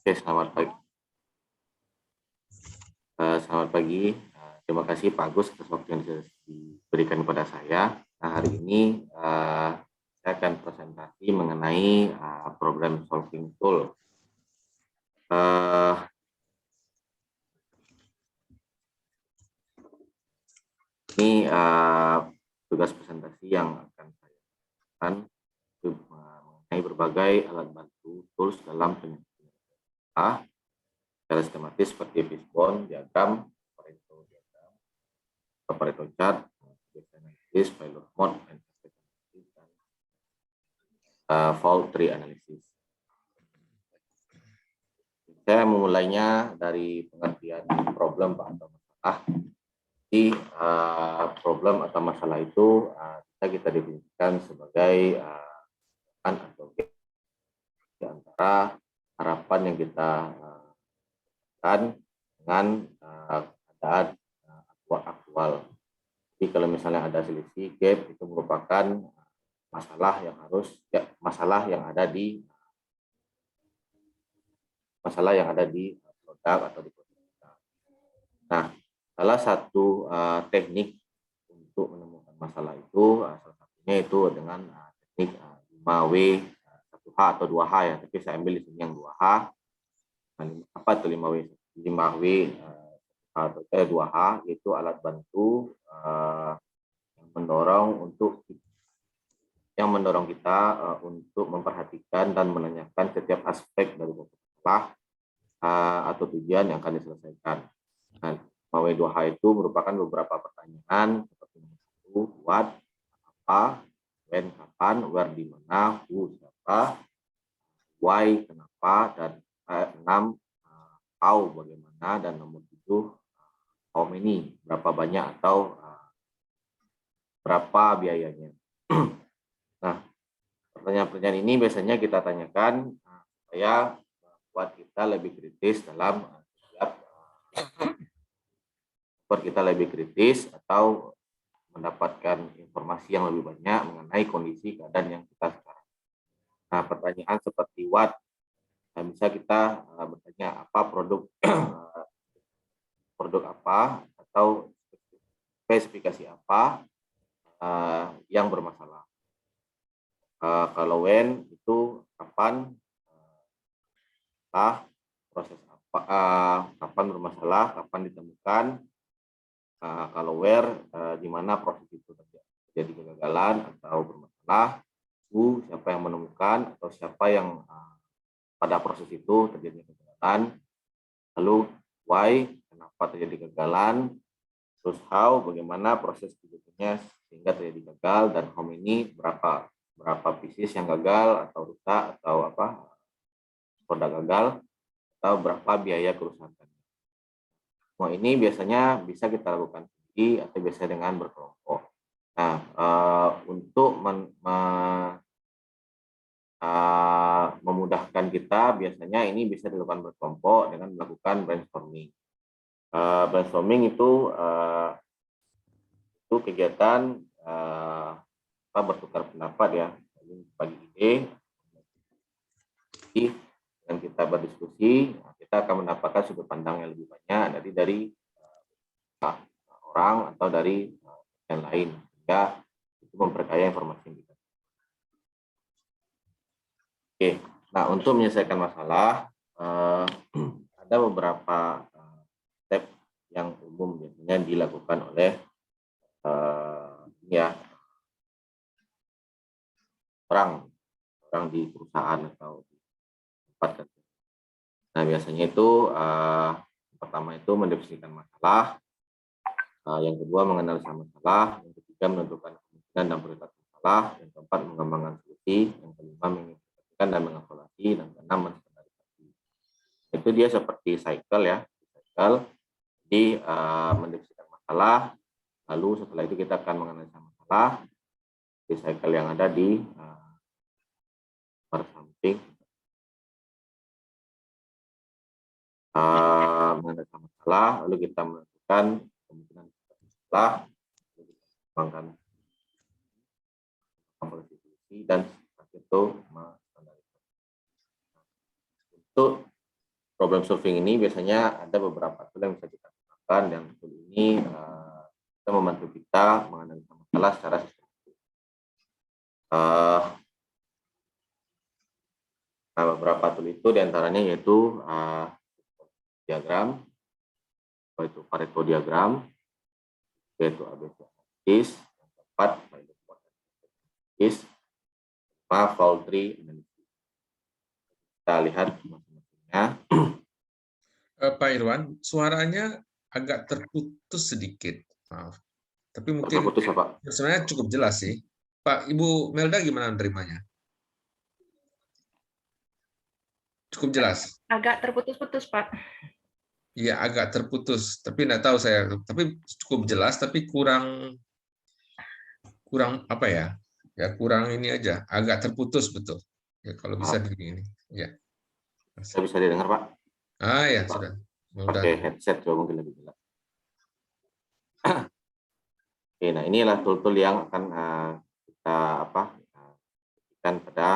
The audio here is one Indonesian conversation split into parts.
Oke, selamat pagi. Selamat pagi. Terima kasih Pak Agus atas waktu yang diberikan kepada saya. Nah, hari ini saya akan presentasi mengenai problem solving tool. Ini tugas presentasi yang akan saya lakukan mengenai berbagai alat bantu tools dalam penelitian secara sistematis seperti fishbone, diagram, Pareto chart, analysis, failure mode, and fault tree analysis. Saya memulainya dari pengertian problem atau masalah. Di problem atau masalah itu kita definisikan sebagai atau di antara harapan yang kita lakukan dengan keadaan aktual. Jadi kalau misalnya ada selisih gap, itu merupakan masalah yang ada di produk atau di produk kita. Nah, salah satu teknik untuk menemukan masalah itu salah satunya itu dengan teknik 5W 1H atau 2H ya, tapi saya ambil di sini yang 2H. Apa itu 5W 2H, yaitu alat bantu yang mendorong kita untuk memperhatikan dan menanyakan setiap aspek dari masalah atau tujuan yang akan diselesaikan. Nah, 5W2H itu merupakan beberapa pertanyaan seperti what, apa, when, kapan, where, di mana, who, siapa, why, kenapa, dan 6 how, bagaimana, dan nomor 7 how many, berapa banyak atau berapa biayanya. Nah, pertanyaan-pertanyaan ini biasanya kita tanyakan supaya buat kita lebih kritis dalam atau mendapatkan informasi yang lebih banyak mengenai kondisi keadaan yang kita sekarang. Nah, pertanyaan seperti what, bisa kita bertanya apa produk apa atau spesifikasi apa yang bermasalah. Kalau when itu kapan, proses apa, kapan bermasalah, kapan ditemukan. Kalau where, di mana proses itu terjadi kegagalan atau bermasalah. Who, siapa yang menemukan atau siapa yang pada proses itu terjadi kegagalan. Lalu why, kenapa terjadi kegagalan. Terus how, bagaimana proses berikutnya sehingga terjadi gagal, dan how many, berapa pieces yang gagal atau rusak atau produk gagal, atau berapa biaya kerusakan. Semua ini biasanya bisa kita lakukan sendiri atau biasa dengan berkelompok. Nah, untuk memudahkan kita, biasanya ini bisa dilakukan berkelompok dengan melakukan brainstorming. Brainstorming itu kegiatan bertukar pendapat ya, bagi ide. Jadi dengan kita berdiskusi, kita akan mendapatkan sudut pandang yang lebih banyak dari orang atau dari yang lain, sehingga itu memperkaya informasi kita. Oke, nah untuk menyelesaikan masalah ada beberapa step yang umum biasanya dilakukan oleh orang di perusahaan atau di tempat kerja. Nah, biasanya itu pertama itu mendefinisikan masalah, yang kedua menganalisa masalah, yang ketiga menentukan kemungkinan dan prioritas masalah, yang keempat mengembangkan solusi, yang kelima mengintegrasikan dan mengevaluasi, dan keenam menstandarisasi. Itu dia seperti cycle ya, Jadi mendefinisikan masalah, lalu setelah itu kita akan menganalisa masalah di cycle yang ada di samping. Menganalisa masalah, lalu kita menentukan kemungkinan masalah, mengembangkan solusi, dan itu menstandarisasi. Untuk problem solving ini biasanya ada beberapa tool yang bisa kita gunakan, dan tool ini bisa membantu kita menganalisa masalah secara sistematis. Nah, beberapa tool itu diantaranya yaitu diagram, yaitu Pareto diagram, yaitu ABC analysis, yang keempat analysis, fault tree analysis. Kita lihat masing-masingnya. Pak Irwan, suaranya agak terputus sedikit, maaf. Tapi mungkin Terputus ya, Pak? sebenarnya cukup jelas sih. Pak, Ibu Melda gimana menerimanya? Cukup jelas? Agak terputus-putus, Pak. Iya, agak terputus. Tapi enggak tahu saya. Tapi cukup jelas, tapi kurang apa ya? Ya kurang ini aja. Agak terputus betul. Ya kalau bisa di ini. Ya. Saya bisa didengar, Pak? Ya Pak, sudah. pakai headset coba mungkin lebih jelas. Oke, nah inilah tool-tool yang akan kita berikan pada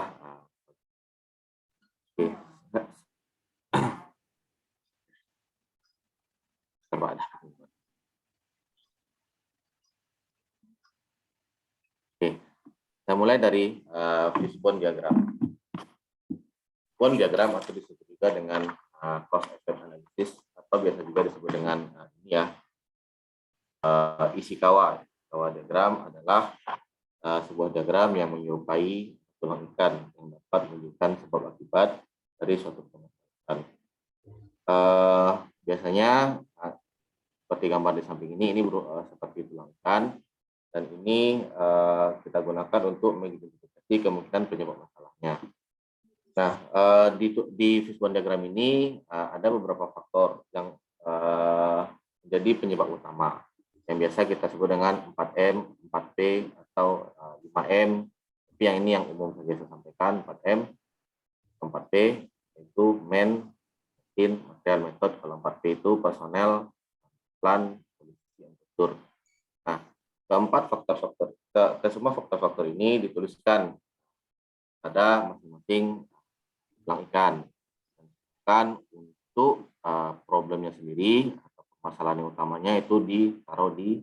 kita mulai dari fishbone diagram. Fishbone diagram atau disebut juga dengan cost effect analysis, atau biasa juga disebut dengan ini ya, Ishikawa. Ishikawa diagram adalah sebuah diagram yang menyerupai tulang ikan yang dapat menunjukkan sebab akibat dari suatu permasalahan. Biasanya seperti gambar di samping ini seperti tulang ikan, dan ini kita gunakan untuk mengidentifikasi kemungkinan penyebab masalahnya. Nah, di fishbone diagram ini ada beberapa faktor yang menjadi penyebab utama, yang biasa kita sebut dengan 4M, 4P, atau 5M. Tapi yang ini yang umum saja saya sampaikan, 4M, 4P, yaitu man, mesin, material, method. Kalau 4P itu personel, plan, kondisi, dan struktur. Nah, semua faktor-faktor ini dituliskan pada masing-masing tulang ikan. Dan untuk problemnya sendiri atau permasalahan yang utamanya itu ditaruh di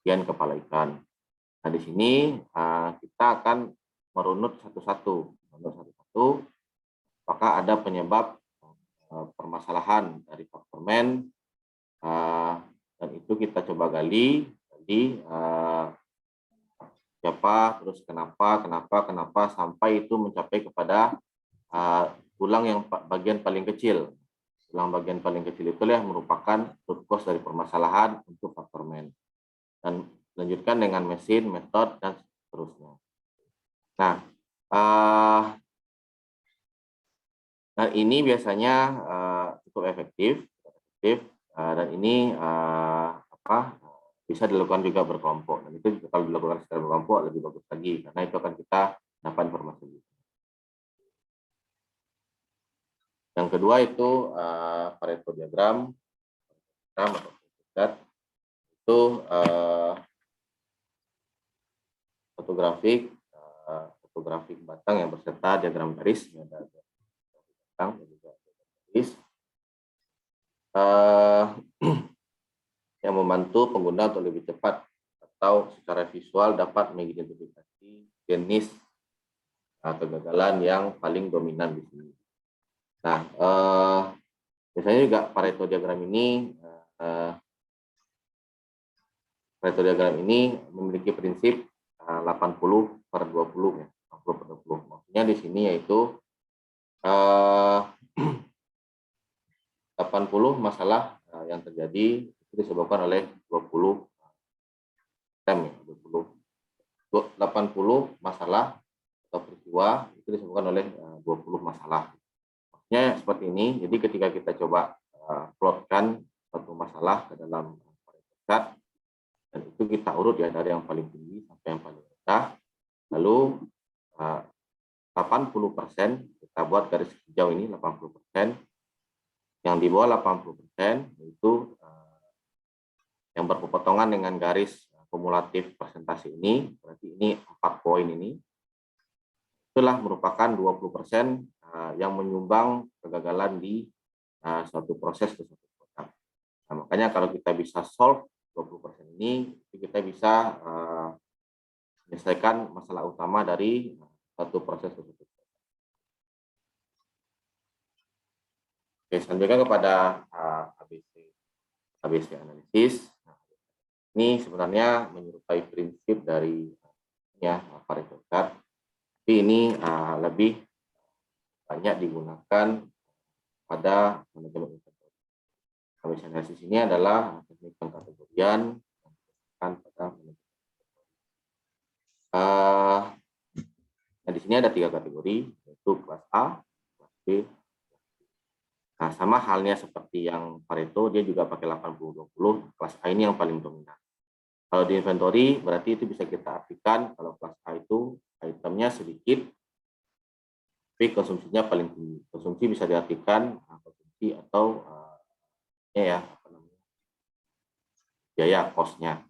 bagian kepala ikan. Nah, di sini kita akan merunut satu-satu, apakah ada penyebab permasalahan dari faktor man, dan itu kita coba gali siapa, terus kenapa sampai itu mencapai kepada tulang yang bagian paling kecil. Tulang bagian paling kecil itu yang merupakan root cause dari permasalahan untuk faktor man. Dan lanjutkan dengan mesin, metode, dan seterusnya. Nah, ini biasanya cukup efektif, dan ini bisa dilakukan juga berkelompok. Dan itu kalau dilakukan secara berkelompok lebih bagus lagi, karena itu akan kita dapat informasi. Yang kedua itu Pareto diagram. Itu fotografik batang yang berserta diagram garis. Ada batang dan juga garis yang membantu pengguna untuk lebih cepat atau secara visual dapat mengidentifikasi jenis kegagalan yang paling dominan di sini. Nah, biasanya juga Pareto diagram ini memiliki prinsip 80/20 ya, 80/20. Maksudnya di sini yaitu 80 masalah yang terjadi itu disebabkan oleh 20 tem, 80 masalah atau peristiwa itu disebabkan oleh 20 masalah. Maksudnya seperti ini. Jadi ketika kita coba plotkan suatu masalah ke dalam chart, dan itu kita urut ya dari yang paling tinggi sampai yang paling rendah. Lalu 80% kita buat garis hijau ini 80%. Yang di bawah 80% itu yang berpotongan dengan garis kumulatif presentasi ini, berarti ini 4 poin ini. Itulah merupakan 20% yang menyumbang kegagalan di suatu proses ke suatu produk. Nah, makanya kalau kita bisa solve 20% ini, kita bisa menyelesaikan masalah utama dari suatu proses tersebut. Oke, selanjutnya kepada ABC analisis. Nah, ini sebenarnya menyerupai prinsip dari Pareto chart, tapi ini lebih banyak digunakan pada manajemen inventory. ABC analisis ini adalah teknik pengkategorian yang digunakan pada manajemen. Nah, di sini ada 3 kategori, yaitu kelas A, kelas B. Nah, sama halnya seperti yang Pareto, dia juga pakai 80-20, kelas A ini yang paling dominan. Kalau di inventory, berarti itu bisa kita artikan kalau kelas A itu itemnya sedikit, tapi konsumsinya paling tinggi. Konsumsi bisa diartikan konsumsi atau biaya cost-nya.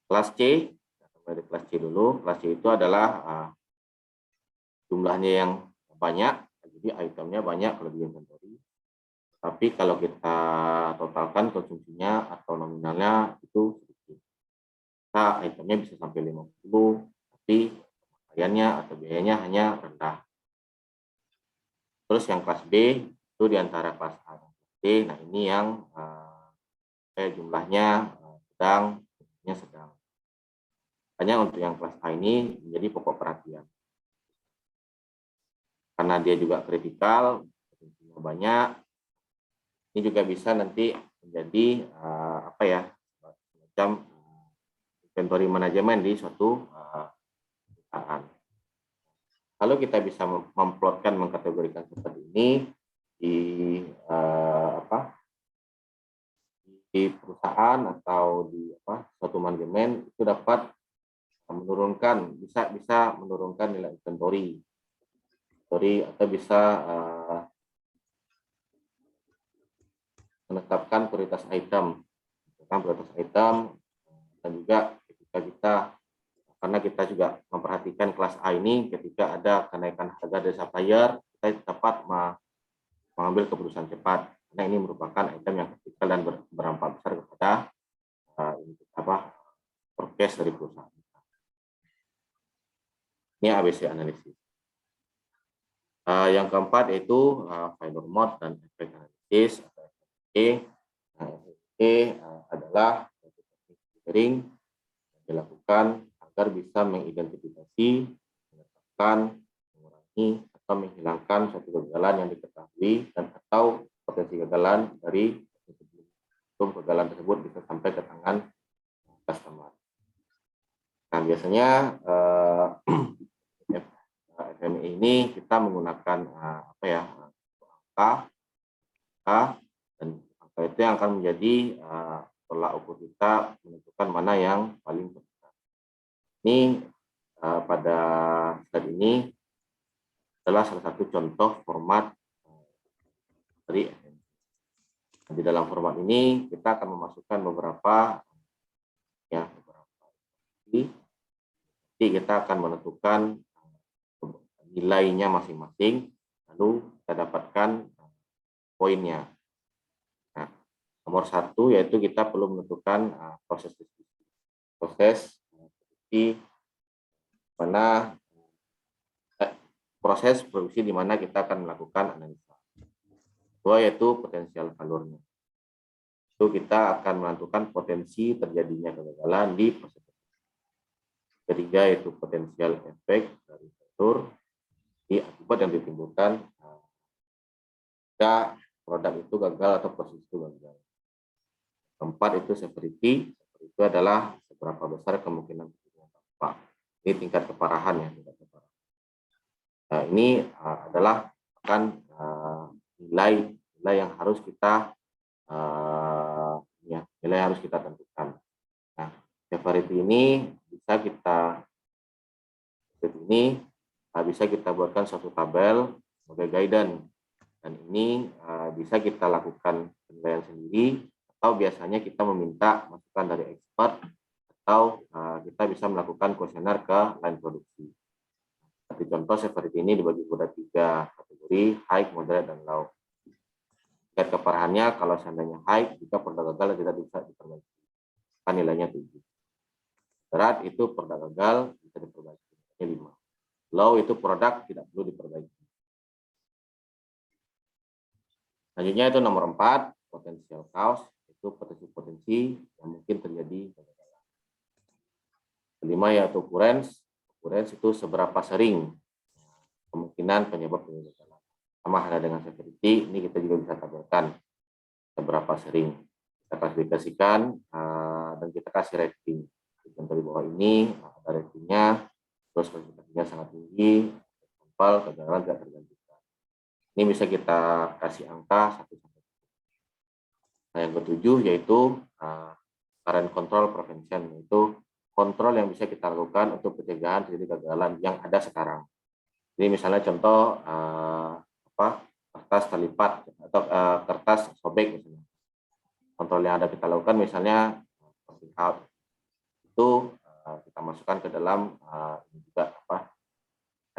Kelas C, dari kelas C dulu. Kelas C itu adalah jumlahnya yang banyak, jadi itemnya banyak kalau di inventory. Tapi kalau kita totalkan konsumsinya atau nominalnya itu sedikit. Nah, itemnya bisa sampai 50, tapi pemakaiannya atau biayanya hanya rendah. Terus yang kelas B itu di antara kelas A dan kelas D. Nah, ini yang jumlahnya sedang. Hanya untuk yang kelas A ini menjadi pokok perhatian. Karena dia juga kritikal, konsumsinya banyak. Ini juga bisa nanti menjadi semacam inventory manajemen di suatu perusahaan. Kalau kita bisa memplotkan, mengkategorikan seperti ini di perusahaan atau di suatu manajemen, itu dapat menurunkan, bisa menurunkan nilai inventory atau bisa menetapkan prioritas item, dan juga ketika karena kita juga memperhatikan kelas A ini, ketika ada kenaikan harga dari supplier, kita dapat mengambil keputusan cepat, karena ini merupakan item yang kritikal dan berdampak besar kepada forecast dari perusahaan. Ini ABC analisis. Yang keempat yaitu failure mode dan effect analysis atau FME. FME adalah teknik filtering yang dilakukan agar bisa mengidentifikasi, menetapkan, mengurangi atau menghilangkan suatu kegagalan yang diketahui dan atau potensi kegagalan dari sebelum kegagalan tersebut bisa sampai ke tangan customer. Nah, biasanya FME ini kita menggunakan angka, dan angka itu yang akan menjadi tolak ukur kita menentukan mana yang paling tepat. Ini pada slide ini adalah salah satu contoh format dari FME. Di dalam format ini kita akan memasukkan beberapa jadi kita akan menentukan nilainya masing-masing, lalu kita dapatkan poinnya. Nah, nomor 1 yaitu kita perlu menentukan proses produksi di mana kita akan melakukan analisa. Kedua yaitu potensial valurnya. Itu kita akan menentukan potensi terjadinya kegagalan di proses. Ketiga yaitu potensial efek dari valur akibat yang ditimbulkan jika produk itu gagal atau proses itu gagal. Keempat itu severity. Itu adalah seberapa besar kemungkinan dampak. Ini tingkat keparahan ya, tingkat keparahan. Nah, ini adalah akan nilai yang harus kita tentukan. Nah, severity ini bisa kita buatkan suatu tabel sebagai guidance, dan ini bisa kita lakukan penilaian sendiri atau biasanya kita meminta masukan dari expert atau kita bisa melakukan kuesioner ke line produksi. Seperti contoh severity ini dibagi pada 3 kategori, high, moderate, dan low. Tingkat keparahannya kalau seandainya high, jika produk gagal tidak bisa diperbaiki. Kan nilainya 7. Berat itu produk gagal bisa diperbaiki, nilainya 5. Low itu produk tidak perlu diperbaiki. Selanjutnya itu nomor 4, potential cause, itu potensi-potensi yang mungkin terjadi kegagalan. Kelima yaitu occurrence. Occurrence itu seberapa sering kemungkinan penyebab kegagalan. Sama halnya dengan severity, ini kita juga bisa tabelkan seberapa sering. Kita klasifikasikan dan kita kasih rating. Contoh di bawah ini ada ratingnya, terus klasifikasinya sangat tinggi, sampel kegagalan tidak tergantikan. Ini bisa kita kasih angka 1 sampai 10. Nah, yang ketujuh yaitu current control prevention, yaitu kontrol yang bisa kita lakukan untuk pencegahan terjadi kegagalan yang ada sekarang. Jadi misalnya contoh kertas terlipat atau kertas sobek misalnya. Kontrol yang ada kita lakukan misalnya copy out itu kita masukkan ke dalam juga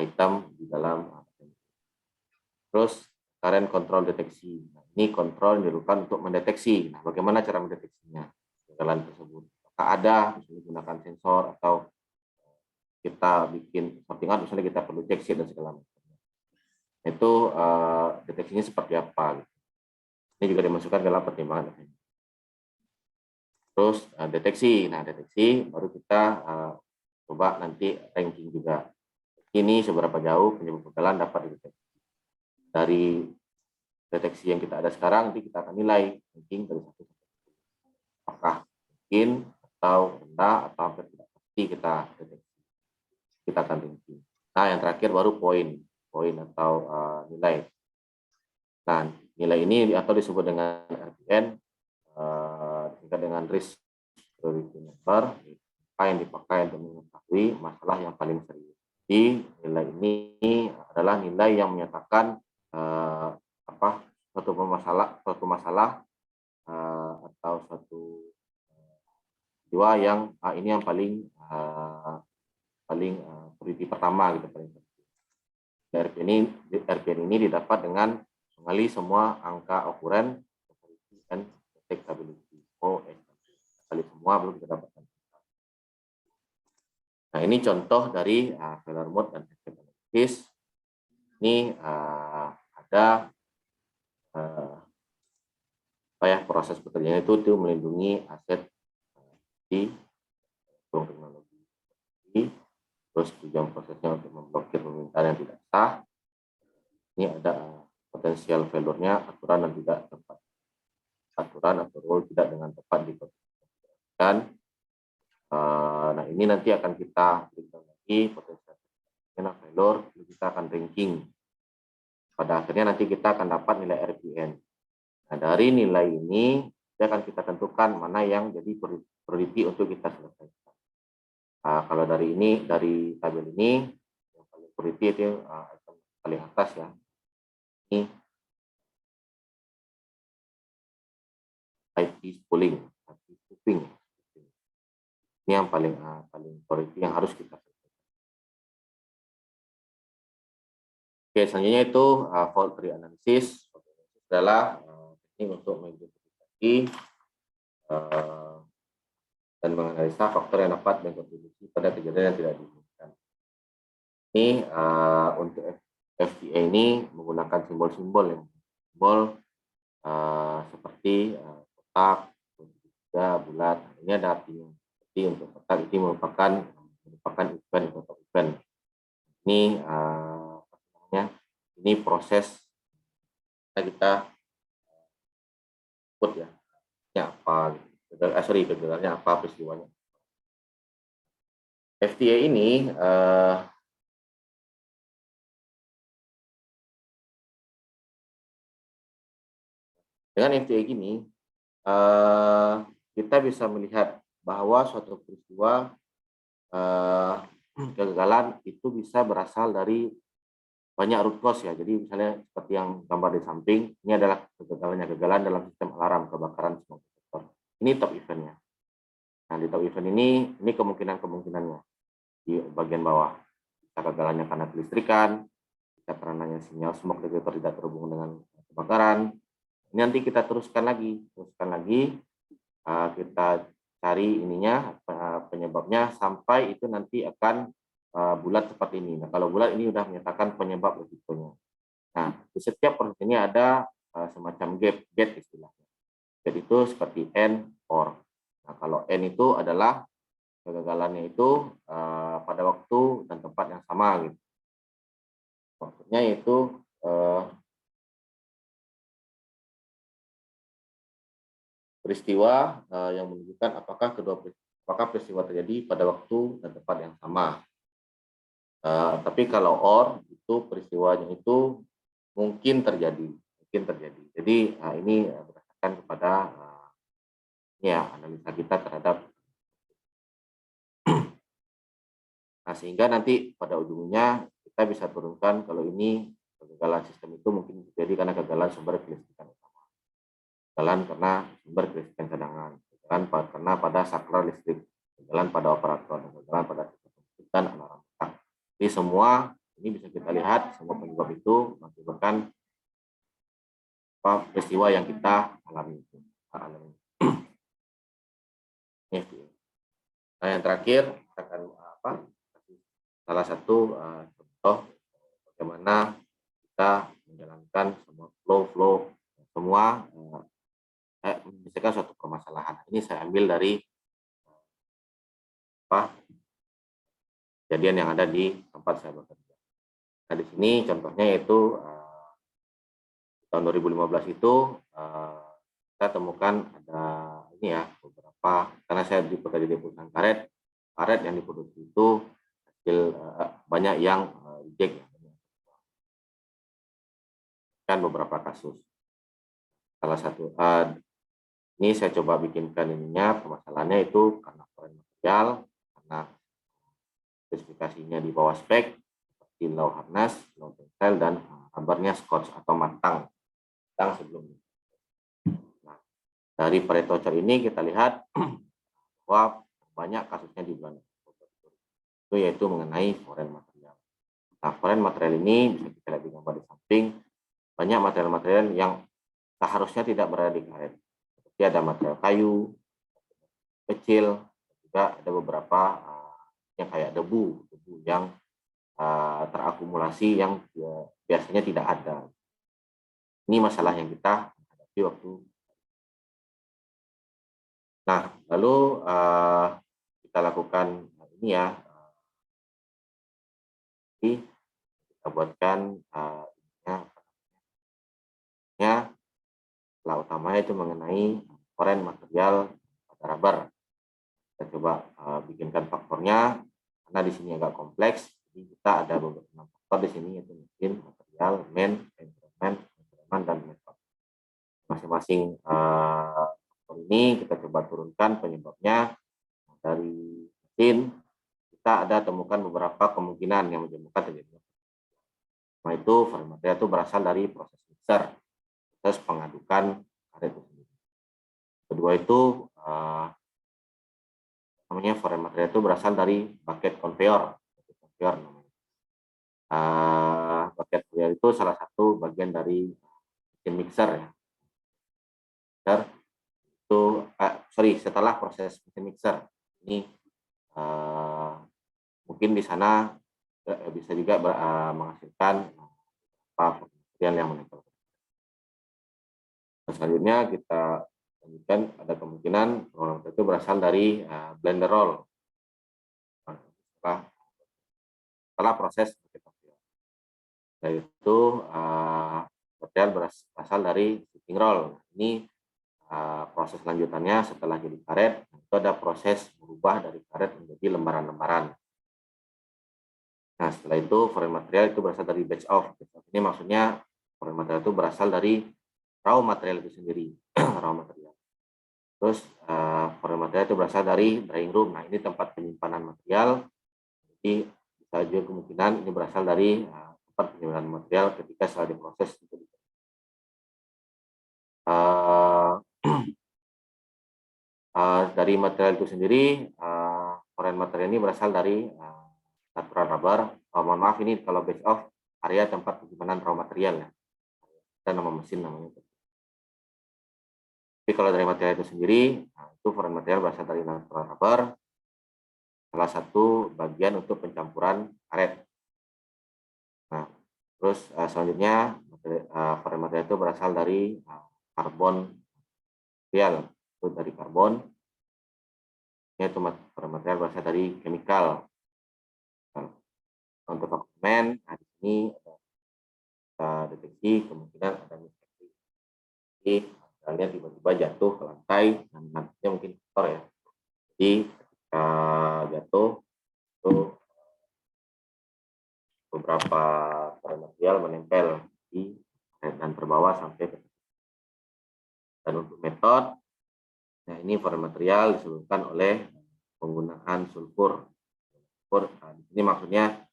item di dalam terus current control deteksi. Nah, ini kontrol yang dilakukan untuk mendeteksi. Nah, bagaimana cara mendeteksinya kegagalan tersebut? Apakah ada misalnya gunakan sensor atau kita bikin sorting out, misalnya kita perlu check sheet dan segala macam. Itu deteksinya seperti apa? Ini juga dimasukkan dalam pertimbangan. Terus deteksi. Nah, deteksi baru kita coba nanti ranking juga. Ini seberapa jauh penyebab kegagalan dapat dideteksi. Dari deteksi yang kita ada sekarang, nanti kita akan nilai ranking dari 1 sampai 10. Apakah mungkin atau rendah atau hampir tidak pasti kita deteksi. Kita akan ranking. Nah, yang terakhir baru poin atau nilai. Nah, nilai ini atau disebut dengan RPN, disingkat dengan risk priority number, apa yang dipakai untuk mengetahui masalah yang paling serius. Jadi nilai ini adalah nilai yang menyatakan suatu masalah atau suatu jiwa yang ini yang paling priority pertama gitu, paling penting. RPN ini didapat dengan mengali semua angka occurrence, severity, dan detectability. Kali semua belum kita dapatkan. Nah, ini contoh dari failure mode dan escape analysis. Ini ada proses bekerjanya itu melindungi aset di teknologi. Terus tujuan prosesnya untuk memblokir permintaan yang tidak sah. Ini ada potensial failure-nya, aturan dan tidak tepat. Aturan atau rule tidak dengan tepat dikonfigurasikan. Nah, ini nanti akan kita berikan lagi potensial failure, kita akan ranking. Pada akhirnya nanti kita akan dapat nilai RPN. Nah, dari nilai ini akan kita tentukan mana yang jadi priority untuk kita selesaikan. Kalau dari tabel ini yang paling priority itu paling atas ya. Ini IP spooling. Ini yang paling priority yang harus kita selesaikan. Oke, selanjutnya itu fault tree analysis adalah ini untuk mengidentifikasi dan menganalisa faktor yang dapat berkontribusi pada kejadian yang tidak diinginkan. Ini untuk FTA ini menggunakan simbol-simbol yang seperti kotak, bulat. Ini ada artinya. Jadi untuk kotak ini merupakan event atau event. Ini ini proses kita put ya. Ini apa? Kegagalannya apa peristiwanya? FTA ini dengan FTA gini kita bisa melihat bahwa suatu peristiwa kegagalan itu bisa berasal dari banyak root cause ya. Jadi misalnya seperti yang gambar di samping, ini adalah kegagalan dalam sistem alarm kebakaran smoke detector. Ini top eventnya. Nah, di top event ini kemungkinannya di bagian bawah. kegagalannya karena kelistrikan, bisa karenanya sinyal smoke detector tidak terhubung dengan kebakaran. Ini nanti kita teruskan lagi, kita cari ininya penyebabnya sampai itu nanti akan bulat seperti ini. Nah, kalau bulat ini sudah menyatakan penyebab resikonya. Nah, di setiap proses ini ada semacam gate istilahnya. Gate itu seperti N, OR. Nah, kalau N itu adalah kegagalannya itu pada waktu dan tempat yang sama gitu. Maksudnya itu peristiwa yang menunjukkan apakah peristiwa terjadi pada waktu dan tempat yang sama. Tapi kalau OR itu peristiwanya itu mungkin terjadi. Jadi ini berdasarkan kepada analisa kita terhadap. Nah, sehingga nanti pada ujungnya kita bisa turunkan kalau ini kegagalan sistem itu mungkin terjadi karena kegagalan sumber kelistrikan utama, kegagalan karena sumber kelistrikan cadangan, kegagalan karena pada saklar listrik, kegagalan pada operator, kegagalan pada sistem dan alarm. Jadi semua ini bisa kita lihat semua penyebab itu mengakibatkan peristiwa yang kita alami. Nah, yang terakhir akan salah satu contoh bagaimana kita menjalankan semua flow semua menyelesaikan suatu permasalahan. Ini saya ambil dari kejadian yang ada di tempat saya bekerja. Nah, di sini contohnya yaitu tahun 2015 itu kita temukan ada ini ya beberapa, karena saya bekerja di perusahaan karet yang diproduksi itu hasil banyak yang reject, kan beberapa kasus. Salah satu ini saya coba bikinkan ininya, permasalahannya itu karena foreign material, karena spesifikasinya di bawah spek seperti low hardness, low tensile, dan rubbernya scotch atau matang sebelumnya. Nah, dari Pareto chart ini kita lihat bahwa banyak kasusnya di bulan itu yaitu mengenai foreign material. Nah, foreign material ini bisa kita lihat di gambar di samping, banyak material-material yang seharusnya tidak berada di karet. Seperti ada material kayu kecil, juga ada beberapa yang kayak debu yang terakumulasi yang biasanya tidak ada. Ini masalah yang kita hadapi waktu. Nah, lalu kita lakukan ini ya, kita buatkan setelah utamanya itu mengenai foreign material pada rubber. Kita coba bikinkan faktornya, karena di sini agak kompleks. Jadi kita ada beberapa faktor di sini, yaitu mesin, material, environment, dan method. Masing-masing faktor ini kita coba turunkan penyebabnya. Dari mesin kita ada temukan beberapa kemungkinan yang menyebabkan terjadinya. Nah, itu foreign material itu berasal dari proses mixer, proses pengadukan karet itu sendiri. Kedua itu namanya foreign material itu berasal dari bucket conveyor namanya. Bucket conveyor itu salah satu bagian dari mesin mixer ya. Itu setelah proses mesin mixer ini mungkin di sana bisa juga menghasilkan material yang menempel. Selanjutnya kita lanjutkan, ada kemungkinan itu berasal dari blender roll. Setelah proses yaitu material berasal dari sheeting roll. Ini proses lanjutannya setelah jadi karet, itu ada proses berubah dari karet menjadi lembaran-lembaran. Nah, setelah itu foreign material itu berasal dari batch off. Ini maksudnya foreign material itu berasal dari raw material itu sendiri, raw material. Terus foreign material itu berasal dari drying room. Nah, ini tempat penyimpanan material. Jadi bisa juga kemungkinan ini berasal dari tempat penyimpanan material ketika setelah diproses. Dari material itu sendiri, foreign material ini berasal dari natural rubber, mohon maaf, ini kalau batch off area tempat penyimpanan raw material ya, dan nama mesin namanya. Tapi kalau dari material itu sendiri, nah, itu foreign material berasal dari natural rubber, salah satu bagian untuk pencampuran karet. Nah, terus selanjutnya foreign material itu berasal dari karbon material, itu dari karbon. Ini itu foreign material berasal dari chemical. Nah, untuk dokumen, nah di sini kita deteksi kemungkinan ada misleading. Jadi misalnya tiba-tiba jatuh ke lantai, dan nantinya mungkin kotor ya. Jadi ketika jatuh itu beberapa material menempel di dan terbawa sampai ke. Dan untuk metode, nah ini foreign material disebutkan oleh penggunaan sulfur. Nah, di sini maksudnya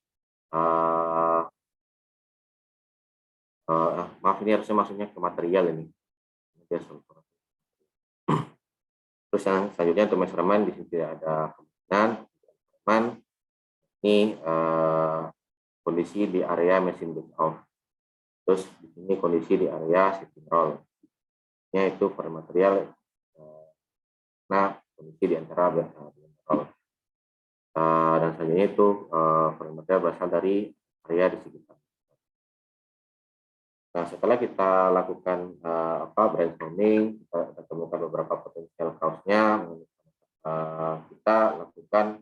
maaf, ini harusnya maksudnya ke material ini. Sulfur. Terus yang selanjutnya untuk measurement, di sini tidak ada kemungkinan. Ini kondisi di area mesin batch off. Terus di sini kondisi di area shipping roll. Yaitu per material, nah kondisi di antara roll. Dan selanjutnya itu per material berasal dari area di sekitar. Nah, setelah kita lakukan brainstorming, kita temukan beberapa potensial cause-nya, kita lakukan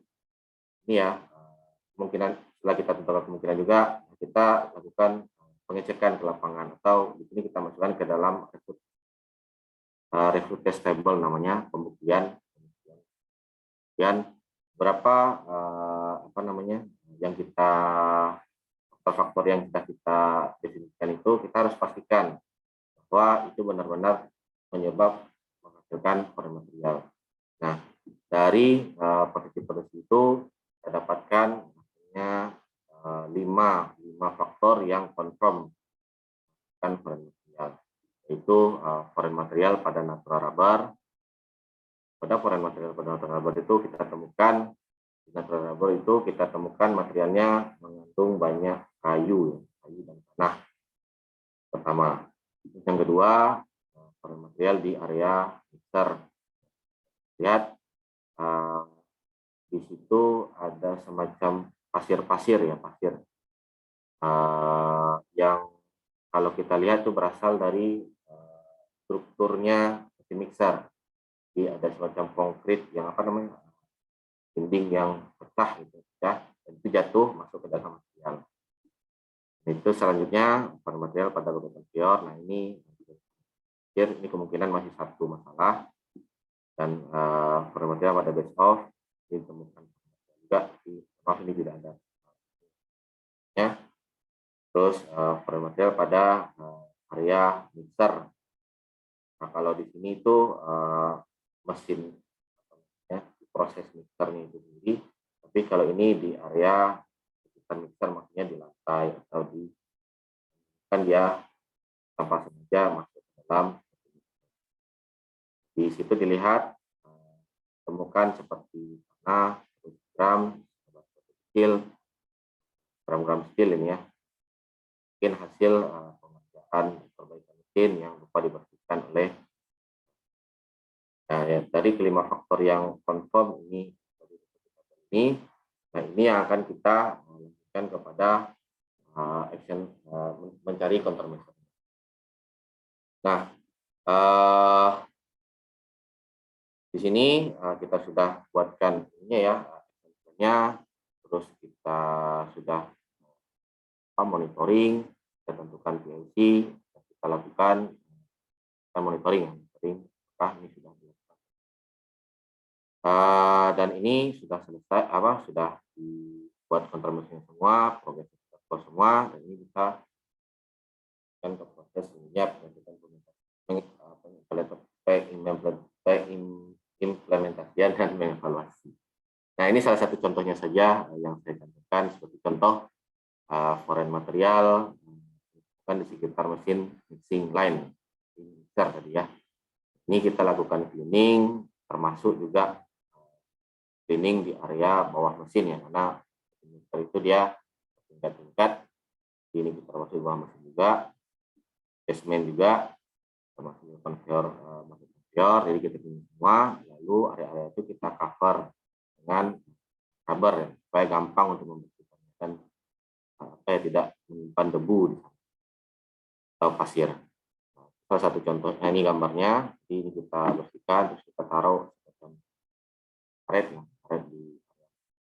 ini ya, kemungkinan setelah kita tentukan kemungkinan juga kita lakukan pengecekan ke lapangan, atau di sini kita masukkan ke dalam recruit test table namanya, pembuktian. Dan berapa yang kita faktor yang kita definisikan itu, kita harus pastikan bahwa itu benar-benar menyebab menghasilkan foreign material. Nah, dari potensi itu kita dapatkan lima faktor yang confirm kan foreign material, yaitu foreign material pada natural rubber. Pada foreign material pada natural rubber itu kita temukan, di natural rubber itu kita temukan materialnya mengandung banyak kayu dan tanah. Pertama. Yang kedua, foreign material di area mixer. Lihat di situ ada semacam pasir yang kalau kita lihat itu berasal dari strukturnya mesin mixer. Jadi ada semacam konkrit yang dinding yang pecah gitu ya, dan itu jatuh masuk ke dalam material. Itu selanjutnya foreign material pada beberapa pure. Nah, ini kemungkinan masih satu masalah, dan foreign material pada batch off ditemukan juga maaf ini tidak ada ya. Terus foreign material pada area mixer. Nah, kalau di sini itu mesin ya, proses mixernya itu sendiri, tapi kalau ini di area sekitar mixer, maksudnya di lantai atau kan dia tanpa sengaja masuk ke dalam. Di situ dilihat temukan seperti tanah, gram steel ini ya, mungkin hasil pengerjaan perbaikan mesin yang lupa dibersihkan oleh. Nah, ya, dari kelima faktor yang confirm ini, nah ini yang akan kita lanjutkan kepada action mencari countermeasure. Nah, di sini kita sudah buatkan ini ya, terus kita sudah monitoring, kita tentukan PLC, kita lakukan monitoring apakah ini sudah dilakukan. Dan ini sudah selesai, sudah dibuat countermeasure semua, progres semua, dan ini bisa kan ke proses implementasian dan mengevaluasi. Nah, ini salah satu contohnya saja yang saya contohkan, seperti contoh foreign material kan di sekitar mesin mixing line mixer tadi ya. Ini kita lakukan cleaning, termasuk juga cleaning di area bawah mesin ya, karena mixer itu dia tingkat-tingkat. Ini kita termasuk bawah mesin juga, basement juga, termasuk konveyor, jadi kita pilih semua. Lalu area-area itu kita cover dengan rubber ya, supaya gampang untuk membersihkannya dan tidak menyimpan debu atau pasir. Salah satu contohnya ini gambarnya, ini kita bersihkan terus kita taruh karet di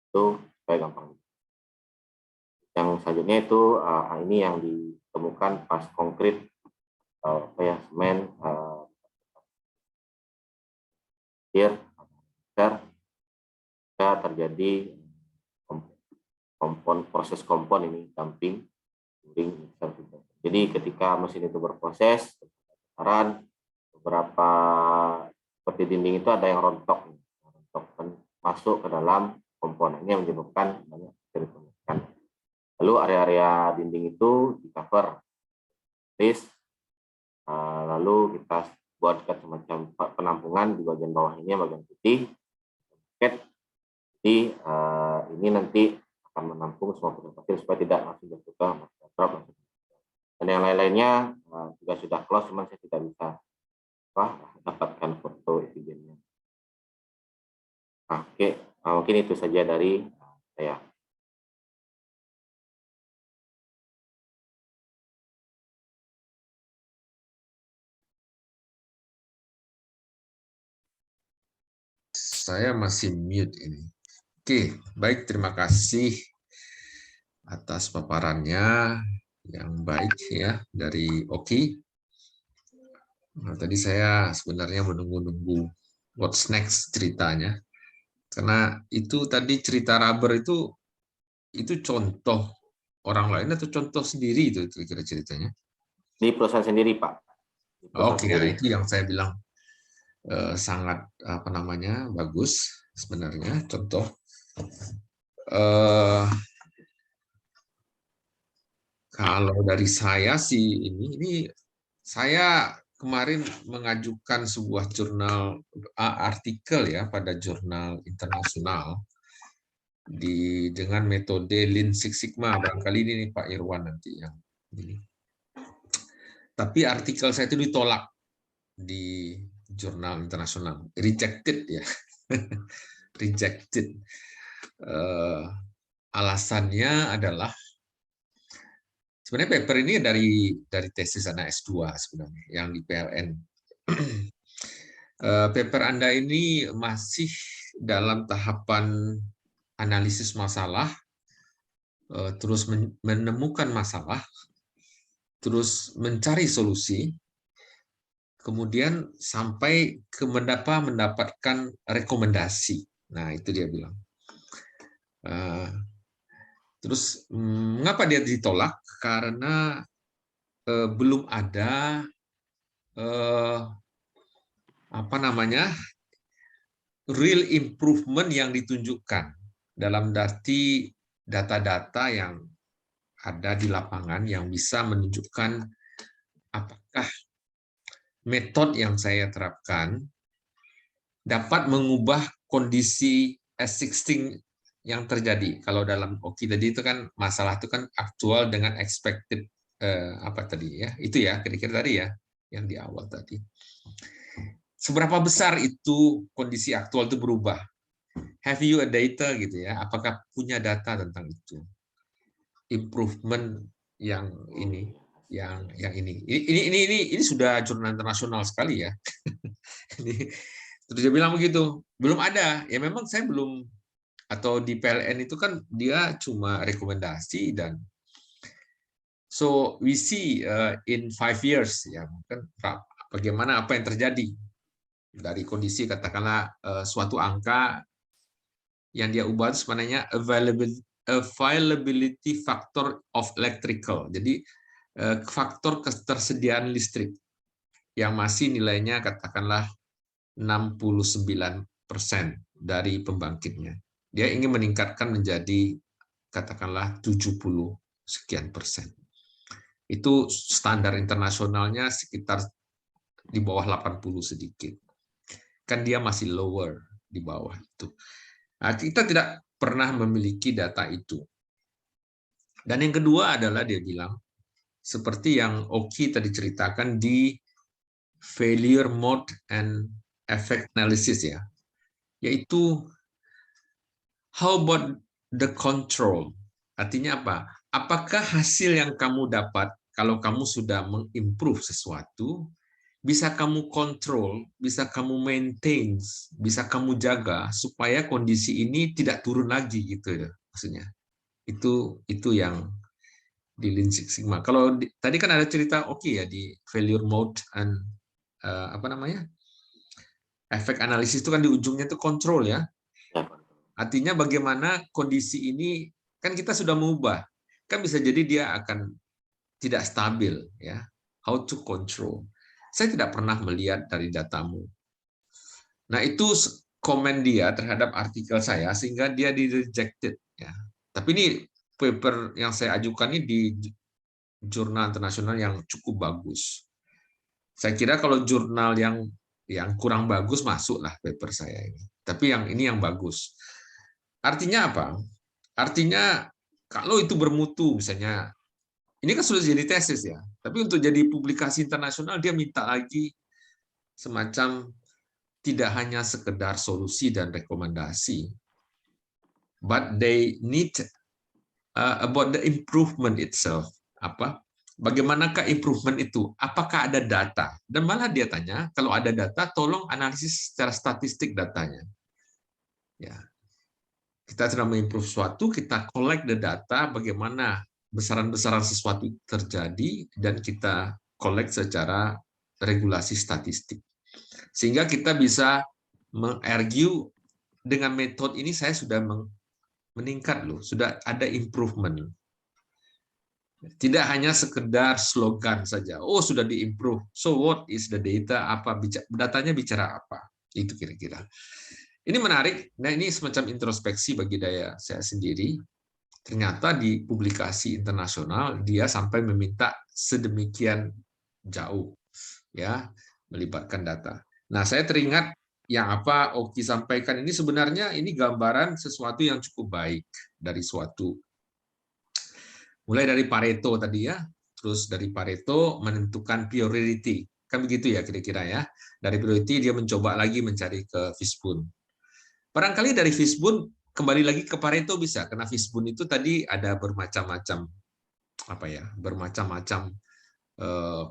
itu supaya gampang. Yang selanjutnya itu ini yang ditemukan pas konkrit semen terjadi proses kompon ini dumping during mixer. Jadi ketika mesin itu berproses, beberapa seperti dinding itu ada yang rontok dan masuk ke dalam kompon. Ini yang menyebabkan banyak pemeriksaan. Lalu area-area dinding itu di cover, lalu kita buatkan semacam penampungan di bagian bawah ini, bagian putih. Jadi ini nanti akan menampung semua pasir supaya tidak langsung jatuh ke drop. Dan yang lain-lainnya juga sudah close, cuman saya tidak bisa dapatkan foto evidennya. Oke, mungkin itu saja dari saya. Saya masih mute ini. Oke, baik, terima kasih atas paparannya yang baik ya dari Oki. Nah, tadi saya sebenarnya menunggu-nunggu what's next ceritanya. Karena itu tadi cerita rubber itu contoh orang lain atau contoh sendiri itu kira-kira ceritanya? Di perusahaan sendiri, Pak. Oke, ya, itu yang saya bilang sangat bagus sebenarnya contoh. Kalau dari saya sih ini saya kemarin mengajukan sebuah jurnal artikel ya pada jurnal internasional dengan metode Lean Six Sigma. Barangkali ini nih Pak Irwan nanti yang ini. Tapi artikel saya itu ditolak di jurnal internasional, rejected ya, rejected. Alasannya adalah sebenarnya paper ini dari tesis anak S2 sebenarnya yang di PLN. Paper Anda ini masih dalam tahapan analisis masalah, terus menemukan masalah, terus mencari solusi, kemudian sampai ke mendapatkan rekomendasi. Nah, itu dia bilang. Terus mengapa dia ditolak? Karena belum ada real improvement yang ditunjukkan dalam data-data yang ada di lapangan yang bisa menunjukkan apakah metode yang saya terapkan dapat mengubah kondisi existing yang terjadi. Kalau dalam Oki tadi itu kan masalah itu kan aktual dengan expected tadi ya. Itu ya kira-kira tadi ya yang di awal tadi. Seberapa besar itu kondisi aktual itu berubah? Have you a data gitu ya? Apakah punya data tentang itu? Improvement yang ini, yang ini. Ini sudah jurnal internasional sekali ya. Terus dia bilang begitu, belum ada. Ya memang saya belum, atau di PLN itu kan dia cuma rekomendasi dan so we see in 5 years ya kan bagaimana apa yang terjadi dari kondisi katakanlah suatu angka yang dia ubah itu sebenarnya availability factor of electrical. Jadi faktor ketersediaan listrik yang masih nilainya katakanlah 69% dari pembangkitnya. Dia ingin meningkatkan menjadi katakanlah 70 sekian persen. Itu standar internasionalnya sekitar di bawah 80 sedikit. Kan dia masih lower di bawah itu. Nah, kita tidak pernah memiliki data itu. Dan yang kedua adalah dia bilang, seperti yang Oki tadi ceritakan di failure mode and effect analysis ya, yaitu how about the control? Artinya apa? Apakah hasil yang kamu dapat kalau kamu sudah mengimprove sesuatu, bisa kamu kontrol, bisa kamu maintain, bisa kamu jaga supaya kondisi ini tidak turun lagi gitu ya maksudnya. Itu yang di Lean Six Sigma. Kalau tadi kan ada cerita oke ya di failure mode and apa namanya? Efek analisis itu kan di ujungnya itu kontrol ya. Ya, Artinya bagaimana kondisi ini kan kita sudah mengubah. Kan bisa jadi dia akan tidak stabil ya. How to control. Saya tidak pernah melihat dari datamu. Nah, itu komen dia terhadap artikel saya sehingga dia di rejected ya. Tapi ini paper yang saya ajukan ini di jurnal internasional yang cukup bagus. Saya kira kalau jurnal yang kurang bagus masuklah paper saya ini. Tapi yang ini yang bagus. Artinya apa? Artinya kalau itu bermutu misalnya, ini kan sudah jadi tesis ya. Tapi untuk jadi publikasi internasional dia minta lagi semacam tidak hanya sekedar solusi dan rekomendasi, but they need about the improvement itself. Apa? Bagaimanakah improvement itu? Apakah ada data? Dan malah dia tanya, kalau ada data, tolong analisis secara statistik datanya. Ya, kita sedang mengimprove sesuatu, kita collect the data, bagaimana besaran-besaran sesuatu terjadi, dan kita collect secara regulasi statistik. Sehingga kita bisa mengargue dengan metode ini saya sudah meningkat loh, sudah ada improvement. Tidak hanya sekedar slogan saja. Oh, sudah diimprove. So what is the data? Apa datanya bicara apa? Itu kira-kira. Ini menarik. Nah, ini semacam introspeksi bagi saya sendiri. Ternyata di publikasi internasional dia sampai meminta sedemikian jauh ya, melibatkan data. Nah, saya teringat yang apa Oki sampaikan ini sebenarnya ini gambaran sesuatu yang cukup baik dari suatu, mulai dari Pareto tadi ya, terus dari Pareto menentukan priority, kan begitu ya kira-kira ya. Dari priority dia mencoba lagi mencari ke Fishbone. Barangkali dari Fishbone kembali lagi ke Pareto bisa, karena Fishbone itu tadi ada bermacam-macam apa ya, bermacam-macam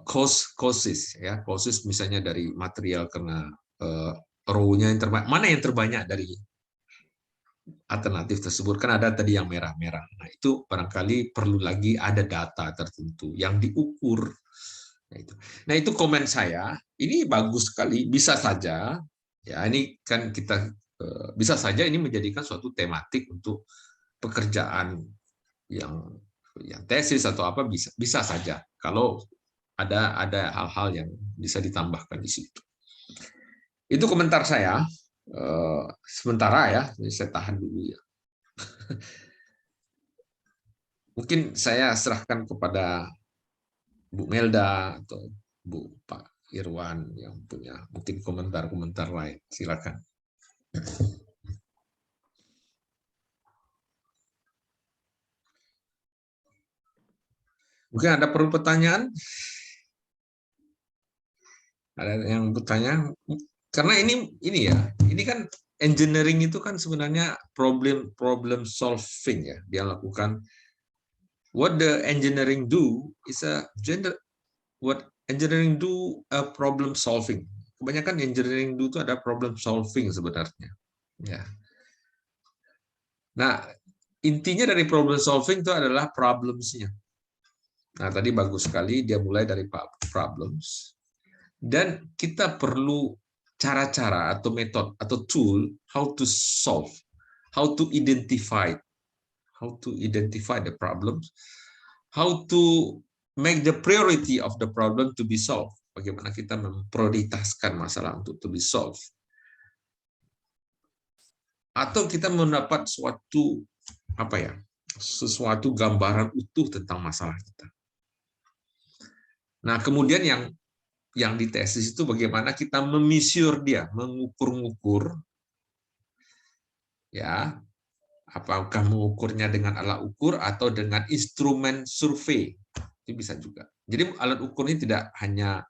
causes ya, causes misalnya dari material kena row-nya yang terbanyak, mana yang terbanyak dari alternatif tersebut, kan ada tadi yang merah-merah. Nah, itu barangkali perlu lagi ada data tertentu yang diukur. Nah, itu komen saya. Ini bagus sekali, bisa saja ya, ini kan kita bisa saja ini menjadikan suatu tematik untuk pekerjaan yang tesis atau apa, bisa saja kalau ada hal-hal yang bisa ditambahkan di situ. Itu komentar saya. Sementara ya, saya tahan dulu ya. Mungkin saya serahkan kepada Bu Melda atau Pak Irwan yang punya mungkin komentar-komentar lain. Silakan. Mungkin ada perlu pertanyaan? Ada yang bertanya? Karena ini ya, ini kan engineering itu kan sebenarnya problem solving ya, dia lakukan. What the engineering do is what engineering do a problem solving. Kebanyakan engineering do itu ada problem solving sebenarnya. Ya. Nah, intinya dari problem solving itu adalah problems-nya. Nah, tadi bagus sekali dia mulai dari problems. Dan kita perlu cara-cara atau metode atau tool how to solve, how to identify the problems, how to make the priority of the problem to be solved. Bagaimana kita memprioritaskan masalah untuk to be solved. Atau kita mendapat sesuatu gambaran utuh tentang masalah kita. Nah, kemudian yang ditesis itu bagaimana kita memisur dia, mengukur-ngukur ya, Apakah mengukurnya dengan alat ukur atau dengan instrumen survei? Itu bisa juga. Jadi alat ukur ini tidak hanya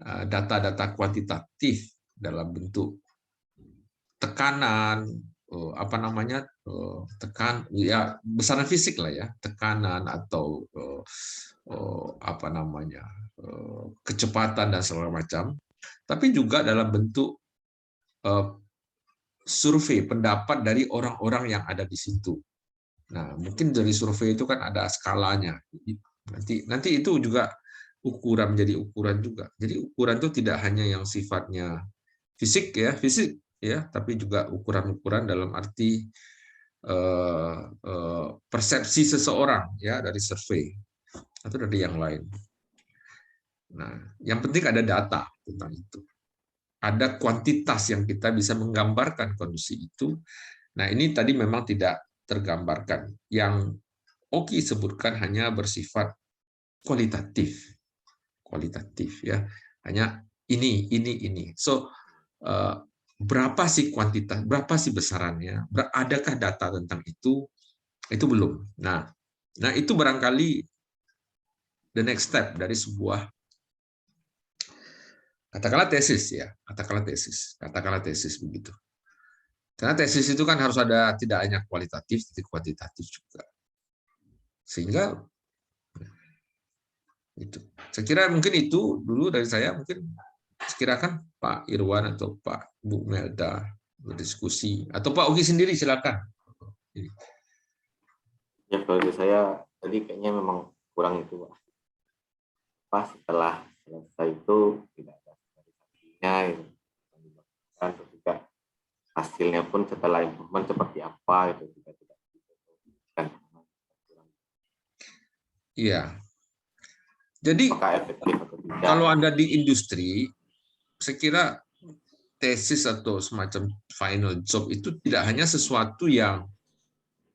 data-data kuantitatif dalam bentuk tekanan, apa namanya, ya besaran fisik lah ya, tekanan atau apa namanya, kecepatan dan segala macam, tapi juga dalam bentuk survei pendapat dari orang-orang yang ada di situ. Nah, mungkin dari survei itu kan ada skalanya. Nanti itu juga ukuran, menjadi ukuran juga. Jadi ukuran itu tidak hanya yang sifatnya fisik ya, tapi juga ukuran-ukuran dalam arti persepsi seseorang ya dari survei atau dari yang lain. Nah, yang penting ada data tentang itu. Ada kuantitas yang kita bisa menggambarkan kondisi itu. Nah, ini tadi memang tidak tergambarkan. Yang Oki sebutkan hanya bersifat kualitatif. Kualitatif ya. Hanya ini. So, berapa sih kuantitas, berapa sih besarannya, adakah data tentang itu belum. Nah itu barangkali the next step dari sebuah katakanlah tesis begitu. Karena tesis itu kan harus ada tidak hanya kualitatif tapi kuantitatif juga. Sehingga itu. Saya kira mungkin itu dulu dari saya, mungkin sekirakan Pak Irwan atau Pak Bu Melda berdiskusi, atau Pak Ugi sendiri silakan. Ya, kalau dari saya tadi kayaknya memang kurang itu, Pak. Pas setelah selesai itu tidak ada standarisasinya gitu. Dan juga hasilnya pun setelah improvement seperti apa itu juga tidak bisa. Iya. Jadi kalau Anda di industri, saya kira tesis atau semacam final job itu tidak hanya sesuatu yang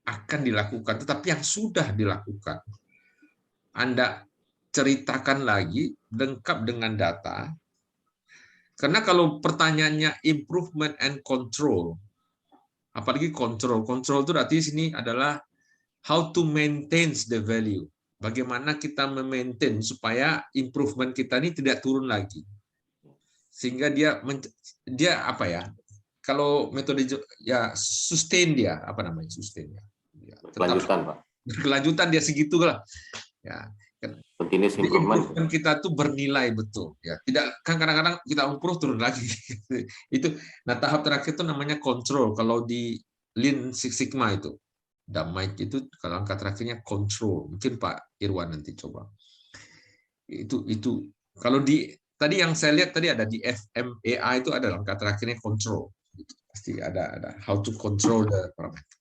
akan dilakukan, tetapi yang sudah dilakukan. Anda ceritakan lagi, lengkap dengan data. Karena kalau pertanyaannya improvement and control, apalagi control itu artinya sini adalah how to maintain the value. Bagaimana kita memaintain supaya improvement kita ini tidak turun lagi. Sehingga dia apa ya? Kalau metode ya sustain dia, apa namanya sustain ya? Berkelanjutan, Pak. Berkelanjutan dia segitu lah. Ya, continuous improvement kita tuh bernilai betul ya. Tidak kan kadang-kadang kita improve turun lagi. Itu nah tahap terakhir itu namanya control. Kalau di Lean Six Sigma itu damai itu kalau angka terakhirnya control. Mungkin Pak Irwan nanti coba. Itu kalau di tadi yang saya lihat tadi ada di FMEA itu ada angka terakhirnya control. Pasti ada how to control the parameter.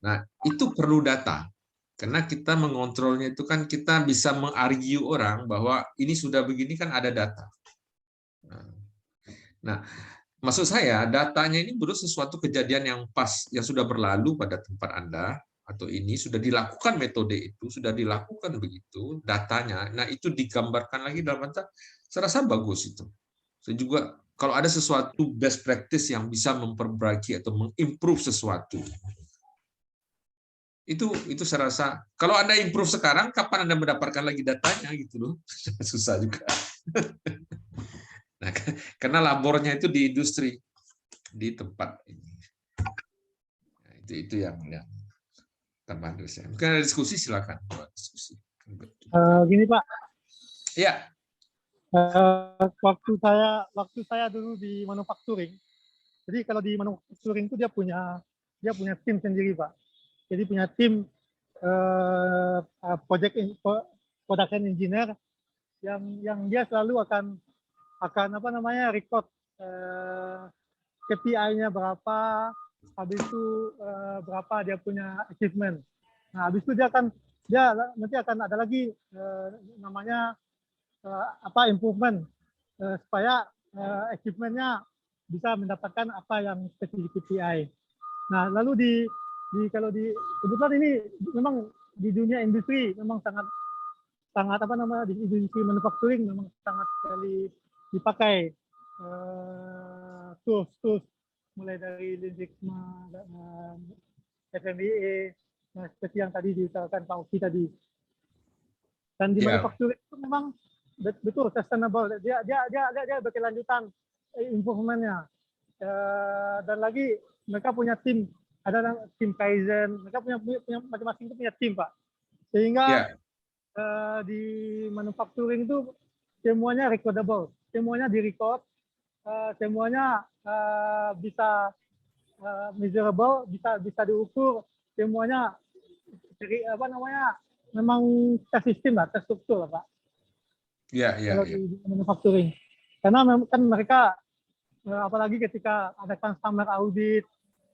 Nah, itu perlu data. Karena kita mengontrolnya itu kan kita bisa mengargue orang bahwa ini sudah begini kan ada data. Nah, maksud saya datanya ini baru sesuatu kejadian yang pas, yang sudah berlalu pada tempat Anda, atau ini sudah dilakukan metode itu, sudah dilakukan begitu, datanya. Nah, itu digambarkan lagi dalam mata, saya rasa bagus itu. Saya juga, kalau ada sesuatu best practice yang bisa memperbaiki atau mengimprove sesuatu, itu saya rasa kalau Anda improve sekarang, kapan Anda mendapatkan lagi datanya gitu loh. Susah juga. Nah, karena labornya itu di industri, di tempat ini. Nah, itu yang terbantu saya. Mungkin ada diskusi, silakan diskusi. Gini Pak, Ya. Waktu saya dulu di manufacturing, jadi kalau di manufacturing itu dia punya tim sendiri Pak. Jadi punya tim production engineer yang dia selalu akan apa namanya record KPI-nya berapa, habis itu berapa dia punya achievement. Nah, habis itu dia nanti akan ada lagi namanya improvement supaya achievement-nya bisa mendapatkan apa yang spesifik KPI. Nah, lalu kebetulan ini memang di dunia industri memang sangat apa namanya di industri manufacturing memang sangat sekali dipakai tools mulai dari Lean Sigma, FMEA, seperti yang tadi diutarakan Pak Oki tadi. Dan di Ya, manufacturing itu memang betul sustainable. Dia berkelanjutan improvement-nya. Dan lagi mereka punya tim, ada tim Kaizen, mereka punya masing-masing itu punya tim, Pak. Sehingga ya, di manufacturing itu semuanya recordable, semuanya direcord, semuanya bisa measurable, bisa diukur, semuanya apa namanya, memang tersistem lah, terstruktur lah, Pak. ya, ya, Kalau ya. di manufacturing, karena kan mereka apalagi ketika ada customer audit,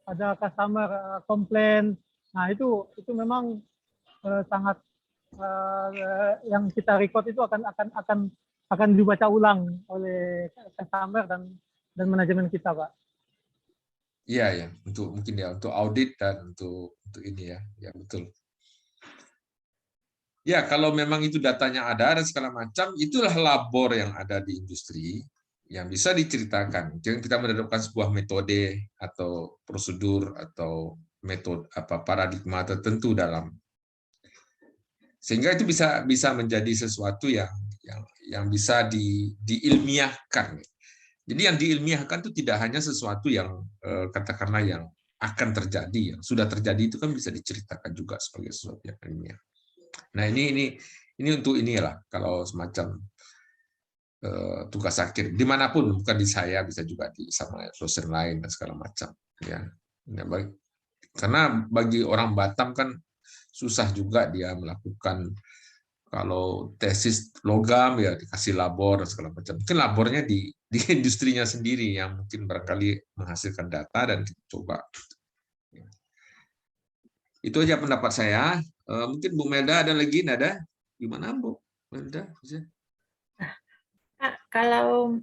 ada customer komplain, nah itu memang sangat yang kita record itu akan dibaca ulang oleh customer dan manajemen kita, Pak. Iya, ya, untuk mungkin ya untuk audit dan untuk ini ya, ya betul. Ya, kalau memang itu datanya ada dan segala macam, itulah labor yang ada di industri yang bisa diceritakan. Jangan kita menerapkan sebuah metode atau prosedur atau metode apa paradigma tertentu dalam, sehingga itu bisa menjadi sesuatu yang bisa diilmiahkan. Jadi yang diilmiahkan itu tidak hanya sesuatu yang katakanlah yang akan terjadi, yang sudah terjadi itu kan bisa diceritakan juga sebagai sesuatu yang ilmiah. Nah ini untuk inilah kalau semacam tugas akhir dimanapun, bukan di saya, bisa juga di sama dosen lain dan segala macam. Ya, karena bagi orang Batam kan susah juga dia melakukan. Kalau tesis logam ya dikasih labor dan segala macam. Mungkin labornya di industrinya sendiri yang mungkin barangkali menghasilkan data dan kita coba. Itu aja pendapat saya. Mungkin Bu Melda ada lagi, Nada? Gimana Bu Melda? Kalau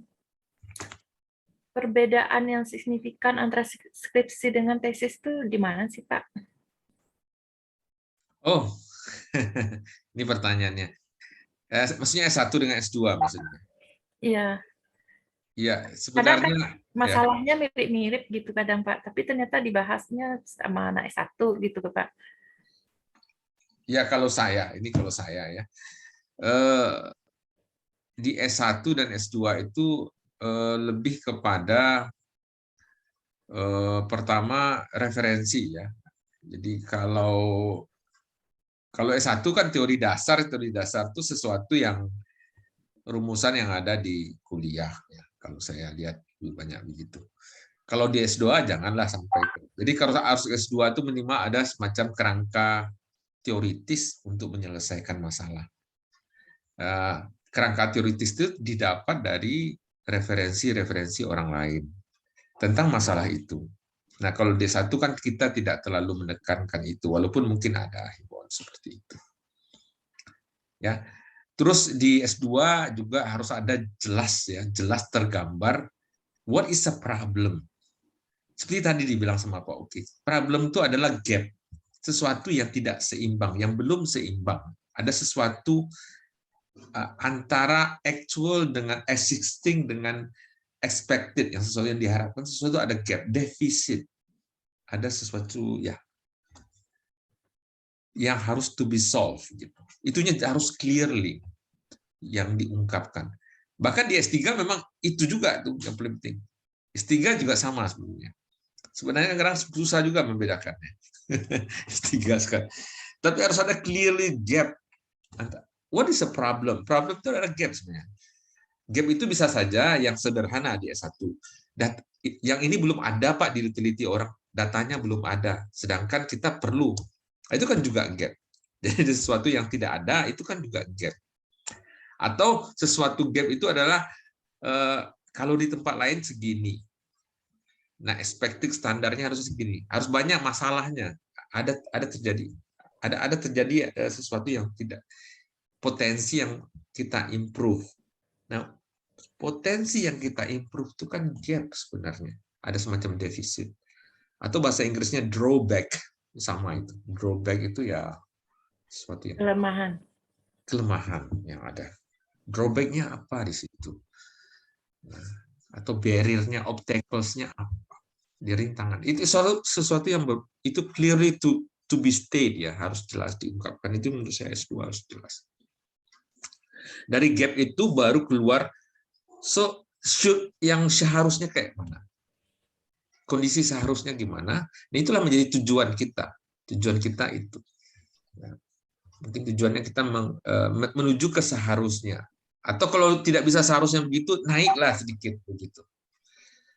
perbedaan yang signifikan antara skripsi dengan tesis itu di mana sih, Pak? Oh, ini pertanyaannya. Maksudnya S1 dengan S2 maksudnya? Iya. Iya, Kadang kan sebenarnya masalahnya mirip-mirip gitu kadang, Pak. Tapi ternyata dibahasnya sama anak S1 gitu, Pak. ya kalau saya ya. Di S1 dan S2 itu lebih kepada pertama referensi ya. Jadi kalau S1 kan teori dasar itu sesuatu yang rumusan yang ada di kuliah ya. Kalau saya lihat lebih banyak begitu. Kalau di S2 janganlah sampai itu. Jadi kalau harus S2 itu minimal ada semacam kerangka teoritis untuk menyelesaikan masalah. Kerangka teoritis itu didapat dari referensi-referensi orang lain tentang masalah itu. Nah, kalau D1 kan kita tidak terlalu menekankan itu, walaupun mungkin ada himbauan seperti itu. Ya. Terus di S2 juga harus ada jelas tergambar what is a problem. Seperti tadi dibilang sama Pak Oki, problem itu adalah gap, sesuatu yang tidak seimbang, yang belum seimbang. Ada sesuatu antara actual dengan existing dengan expected, yang sesuatu yang diharapkan, sesuatu ada gap, defisit. Ada sesuatu ya yang harus to be solved gitu. Itunya harus clearly yang diungkapkan. Bahkan di S3 memang itu juga tuh yang paling penting. S3 juga sama sebenarnya. Sebenarnya kadang susah juga membedakannya. S3 sekarang. Tapi harus ada clearly gap. What is a problem? Problem itu adalah gap sebenarnya. Gap itu bisa saja yang sederhana di S1. Dan yang ini belum ada Pak diteliti orang, datanya belum ada. Sedangkan kita perlu. Itu kan juga gap. Jadi sesuatu yang tidak ada itu kan juga gap. Atau sesuatu gap itu adalah kalau di tempat lain segini. Nah, expected standarnya harus segini. Harus banyak masalahnya. Ada terjadi sesuatu yang tidak, potensi yang kita improve. Nah, potensi yang kita improve itu kan gap sebenarnya. Ada semacam defisit. Atau bahasa Inggrisnya drawback. Sama itu. Drawback itu ya sesuatu yang kelemahan yang ada. Drawback-nya apa di situ? Nah, atau barrier-nya, obstacles-nya apa? di rintangan. Itu sesuatu yang itu clearly to be state ya, harus jelas diungkapkan. Itu menurut saya S2 harus jelas. Dari gap itu baru keluar yang seharusnya kayak mana. Kondisi seharusnya gimana. Nah, itulah menjadi tujuan kita. Tujuan kita itu. Ya. Mungkin tujuannya kita menuju ke seharusnya. Atau kalau tidak bisa seharusnya begitu, naiklah sedikit begitu.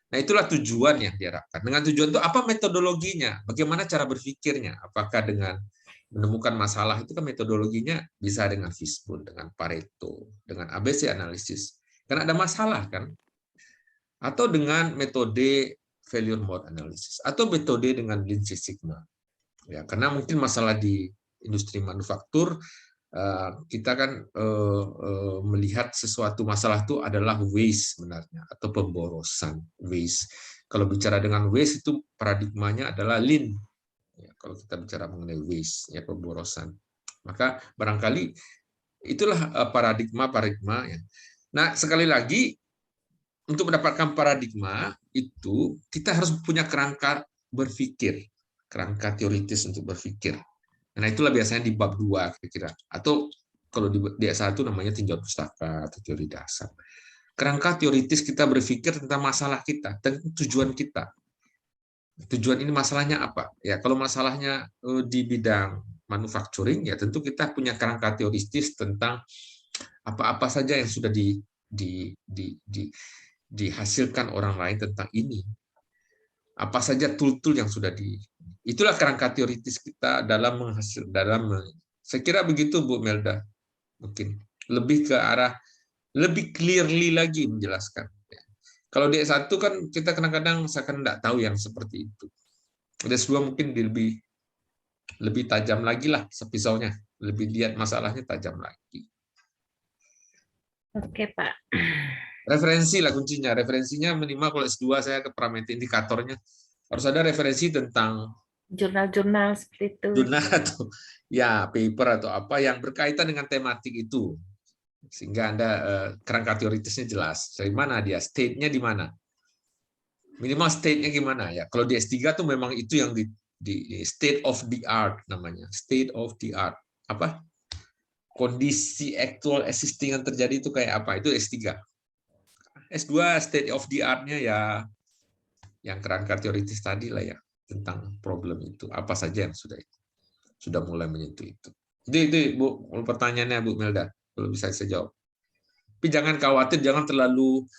Nah, itulah tujuan yang diharapkan. Dengan tujuan itu apa metodologinya? Bagaimana cara berpikirnya? Apakah dengan menemukan masalah itu kan metodologinya bisa dengan Fishbone, dengan Pareto, dengan ABC analisis. Karena ada masalah kan? Atau dengan metode failure mode analysis atau metode dengan Lean Six Sigma. Ya, karena mungkin masalah di industri manufaktur kita kan melihat sesuatu masalah itu adalah waste sebenarnya atau pemborosan waste. Kalau bicara dengan waste itu paradigmanya adalah lean. Ya, kalau kita bicara mengenai waste ya pemborosan, maka barangkali itulah paradigma ya. Nah sekali lagi untuk mendapatkan paradigma itu kita harus punya kerangka berpikir, kerangka teoritis untuk berpikir. Nah, itulah biasanya di bab 2 kira-kira. Atau kalau di S1 namanya tinjauan pustaka atau teori dasar. Kerangka teoritis kita berpikir tentang masalah kita, tentang tujuan kita. Tujuan ini masalahnya apa? Ya, kalau masalahnya di bidang manufacturing, ya tentu kita punya kerangka teoritis tentang apa-apa saja yang sudah dihasilkan orang lain tentang ini. Apa saja tool-tool yang sudah itulah kerangka teoritis kita dalam saya kira begitu Bu Melda, mungkin lebih ke arah lebih clearly lagi menjelaskan. Kalau di S1 kan kita kadang-kadang seakan tidak tahu yang seperti itu. Di S2 mungkin lebih tajam lagi lah pisaunya, lebih lihat masalahnya tajam lagi. Oke, Pak. Referensi lah kuncinya. Referensinya minimal kalau S2 saya ke parameter indikatornya harus ada referensi tentang jurnal-jurnal seperti itu. Jurnal atau ya paper atau apa yang berkaitan dengan tematik itu. Sehingga Anda kerangka teoritisnya jelas. Dari mana dia, state-nya di mana. Minimal state-nya gimana ya. Kalau di S3 tuh memang itu yang di state of the art namanya. State of the art. Apa? Kondisi actual existing yang terjadi itu kayak apa? Itu S3. S2 state of the art-nya ya yang kerangka teoritis tadi lah ya, tentang problem itu. Apa saja yang sudah mulai menyentuh itu. Itu Bu, pertanyaannya Bu Melda, kalau bisa saya jawab. Tapi jangan khawatir, jangan terlalu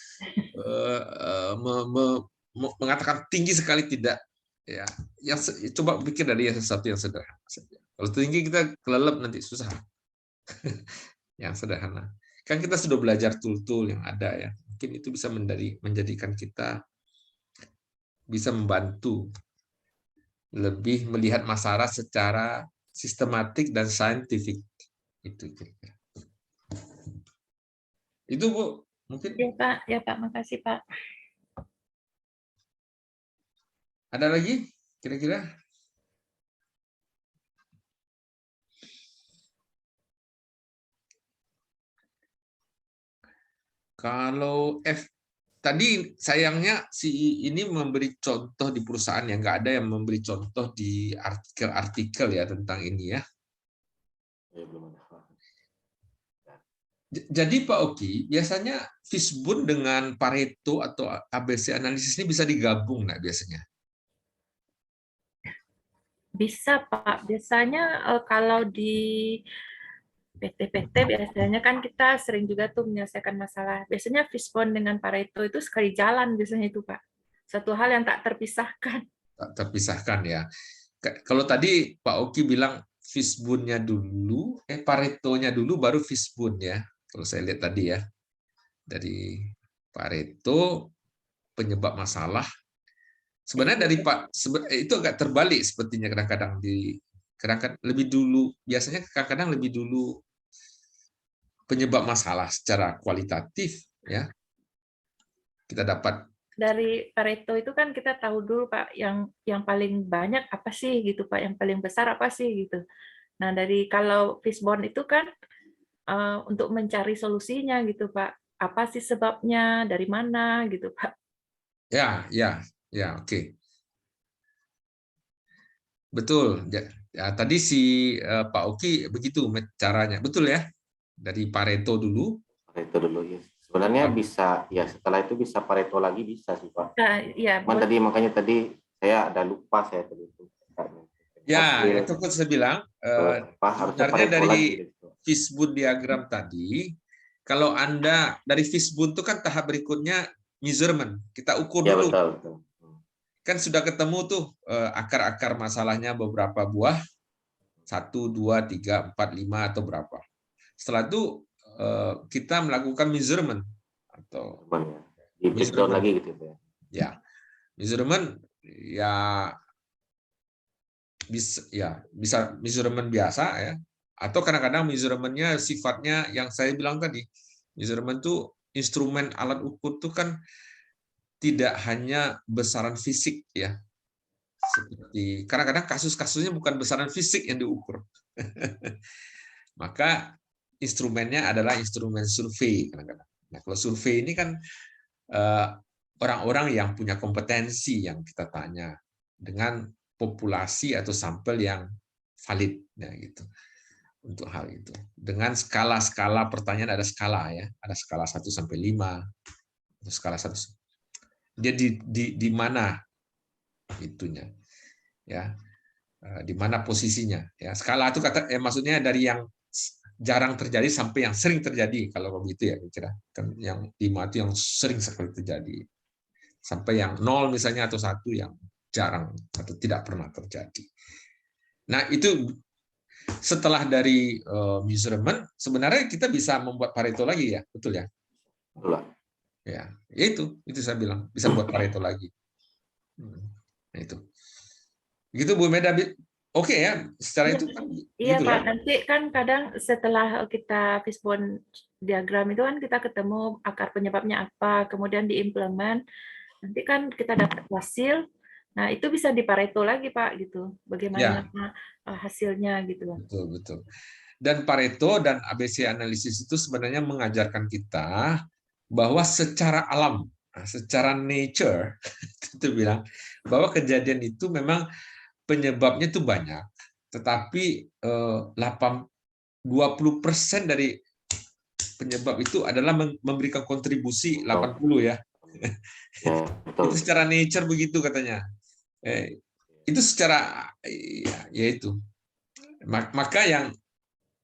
mengatakan tinggi sekali, tidak. Ya, coba pikir dari sesuatu yang sederhana saja. Kalau tinggi kita kelelep nanti susah. Yang sederhana. Kan kita sudah belajar tool-tool yang ada ya. Mungkin itu bisa menjadikan kita bisa membantu lebih melihat masalah secara sistematik dan saintifik. Itu Bu, mungkin. Ya Pak, makasih Pak. Ada lagi kira-kira? Kalau tadi sayangnya si ini memberi contoh di perusahaan yang nggak ada yang memberi contoh di artikel-artikel ya tentang ini ya. Jadi Pak Oki, biasanya Fishbone dengan Pareto atau ABC analisis ini bisa digabung nggak biasanya? Bisa Pak, biasanya kalau di PT-PT biasanya kan kita sering juga tuh menyelesaikan masalah. Biasanya Fishbone dengan Pareto itu sekali jalan biasanya itu Pak. Satu hal yang tak terpisahkan. Tak terpisahkan ya. Kalau tadi Pak Oki bilang Fishbone-nya dulu, Pareto-nya dulu baru Fishbone ya. Kalau saya lihat tadi ya. Dari Pareto penyebab masalah. Sebenarnya dari Pak itu agak terbalik sepertinya kadang-kadang lebih dulu, biasanya kadang-kadang lebih dulu penyebab masalah secara kualitatif ya kita dapat dari Pareto itu kan kita tahu dulu Pak yang paling banyak apa sih gitu Pak, yang paling besar apa sih gitu. Nah dari kalau Fishbone itu kan untuk mencari solusinya gitu Pak, apa sih sebabnya, dari mana gitu Pak. ya oke. Betul. Ya, tadi si Pak Oki begitu caranya. Betul ya? Dari Pareto dulu. Pareto dulu ya. Sebenarnya bisa ya, setelah itu bisa Pareto lagi bisa sih Pak. Nah, ya, Cuman tadi makanya tadi saya ada lupa saya tadi itu. Ya, Hasil itu saya bilang apa harusnya sebenarnya Pareto dari lagi gitu. fishbone diagram tadi, kalau Anda dari fishbone itu kan tahap berikutnya measurement. Kita ukur Ya dulu. betul betul. Kan sudah ketemu tuh akar-akar masalahnya beberapa buah, 1, 2, 3, 4, 5 atau berapa. Setelah itu kita melakukan measurement atau Cuman ya di breakdown lagi gitu ya. Ya, measurement ya bisa measurement biasa ya, atau kadang-kadang measurementnya sifatnya yang saya bilang tadi. Measurement tuh instrumen alat ukur tuh kan tidak hanya besaran fisik ya. Seperti kadang-kadang kasus-kasusnya bukan besaran fisik yang diukur. Maka instrumennya adalah instrumen survei kadang-kadang. Nah, kalau survei ini kan orang-orang yang punya kompetensi yang kita tanya dengan populasi atau sampel yang valid, ya gitu. Untuk hal itu. Dengan skala-skala pertanyaan ada skala ya, ada skala 1 sampai 5 atau skala 1. Dia di mana itunya? Ya. Di mana posisinya? Ya, skala itu maksudnya dari yang jarang terjadi sampai yang sering terjadi kalau begitu ya kira. Kan yang 5 itu yang sering sekali terjadi. Sampai yang 0 misalnya atau 1 yang jarang atau tidak pernah terjadi. Nah, itu setelah dari measurement sebenarnya kita bisa membuat Pareto lagi ya, betul ya? Betul. Ya, itu saya bilang bisa buat Pareto lagi. Nah, itu. Gitu Bu Meda. Oke ya, secara itu kan iya gitu Pak, ya. nanti kan kadang setelah kita fishbone diagram itu kan kita ketemu akar penyebabnya apa, kemudian diimplement, nanti kan kita dapat hasil, nah itu bisa di Pareto lagi Pak gitu, bagaimana Ya, hasilnya gitu. betul. Dan Pareto dan ABC analisis itu sebenarnya mengajarkan kita bahwa secara alam, secara nature, itu bilang bahwa kejadian itu memang penyebabnya itu banyak, tetapi 20% dari penyebab itu adalah memberikan kontribusi 80 ya. Ya, betul. Itu secara nature begitu katanya. Itu secara ya itu. Maka yang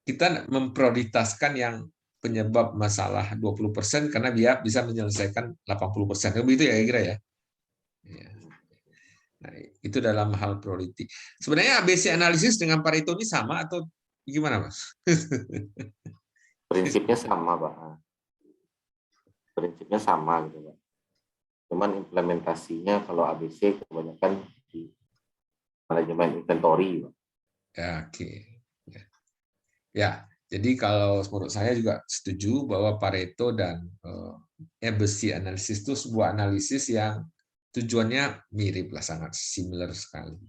kita memprioritaskan yang penyebab masalah 20% karena dia bisa menyelesaikan 80%. Begitu ya kira ya. Nah, itu dalam hal priority. Sebenarnya ABC analisis dengan Pareto ini sama atau gimana, Mas? Prinsipnya sama, Pak. Prinsipnya sama gitu, Pak. Cuman implementasinya kalau ABC kebanyakan di manajemen inventory, Pak. Ya, oke. Ya, jadi kalau menurut saya juga setuju bahwa Pareto dan ABC analisis itu sebuah analisis yang tujuannya mirip lah, sangat similar sekali.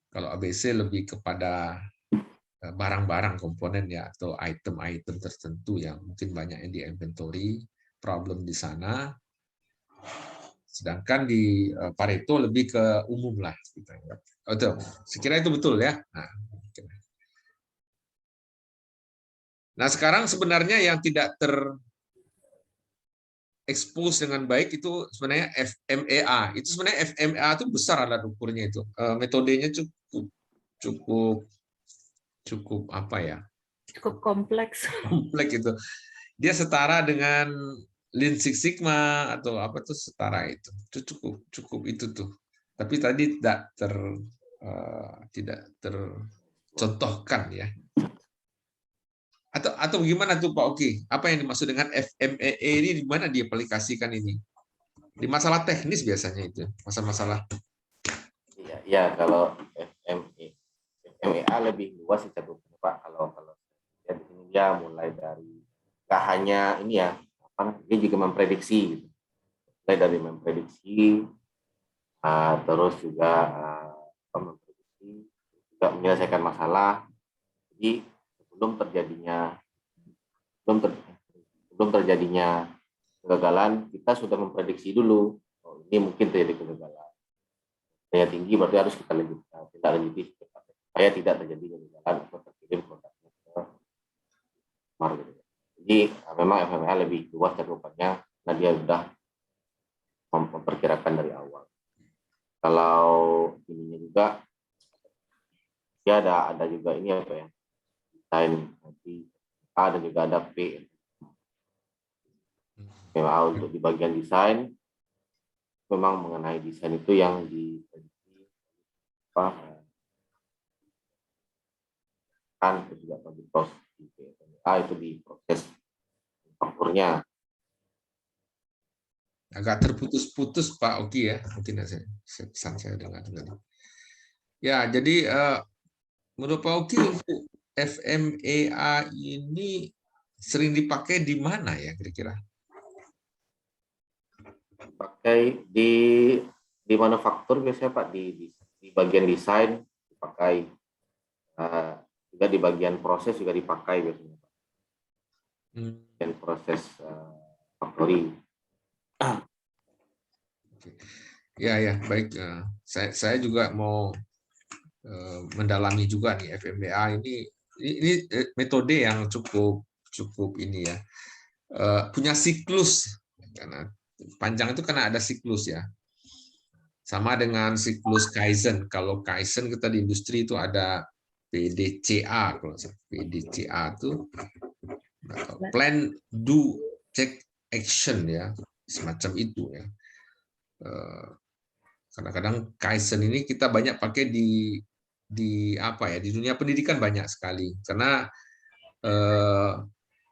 Kalau ABC lebih kepada barang-barang komponen ya atau item-item tertentu yang mungkin banyak yang di inventory, problem di sana. Sedangkan di Pareto lebih ke umum lah kita anggap. Betul. Sekira itu betul ya. Nah, sekarang sebenarnya yang tidak terekspos dengan baik itu sebenarnya FMEA. Itu sebenarnya FMEA itu besar alat ukurnya itu. Metodenya cukup apa ya? Cukup kompleks. Kompleks itu. Dia setara dengan Lean Six Sigma atau apa tuh setara itu. Itu cukup itu tuh. Tapi tadi tidak tercontohkan ya. Atau gimana tuh Pak Oki? Apa yang dimaksud dengan FMEA ini, di mana diaplikasikan ini? Di masalah teknis biasanya itu, masalah-masalah. Iya, kalau FMEA lebih luas sih cakupannya Pak. Kalau ya di sini dia mulai dari nggak hanya ini ya, dia juga memprediksi, gitu. Mulai dari memprediksi, terus juga memprediksi, juga menyelesaikan masalah. Jadi sebelum terjadinya kegagalan, kita sudah memprediksi dulu, oh, ini mungkin terjadi kegagalan. daya tinggi berarti harus kita tindak lanjuti supaya tidak terjadi kegagalan atau terkirim produknya ke market. Jadi memang FMEA lebih luas cakupannya karena dia sudah memperkirakan dari awal. Kalau ininya juga dia ada juga ini apa ya, desain nanti A dan juga ada P. Memang untuk di bagian desain memang mengenai desain itu yang kan juga di proses itu di proses fakturnya. Agak terputus-putus Pak Oki ya, mungkin pesan saya dengar. Ya, jadi menurut Pak Oki untuk FMEA ini sering dipakai di mana ya kira-kira? Pakai di manufaktur biasanya Pak, di bagian desain dipakai, juga di bagian proses juga dipakai biasanya Pak. Dan proses factory. Ya baik. Saya juga mau mendalami juga nih FMEA ini metode yang cukup ini ya, punya siklus karena panjang itu karena ada siklus ya, sama dengan siklus Kaizen. Kalau Kaizen kita di industri itu ada PDCA, kalau PDCA itu plan, do, check, action ya, semacam itu ya. Kadang-kadang Kaizen ini kita banyak pakai di apa ya, di dunia pendidikan banyak sekali karena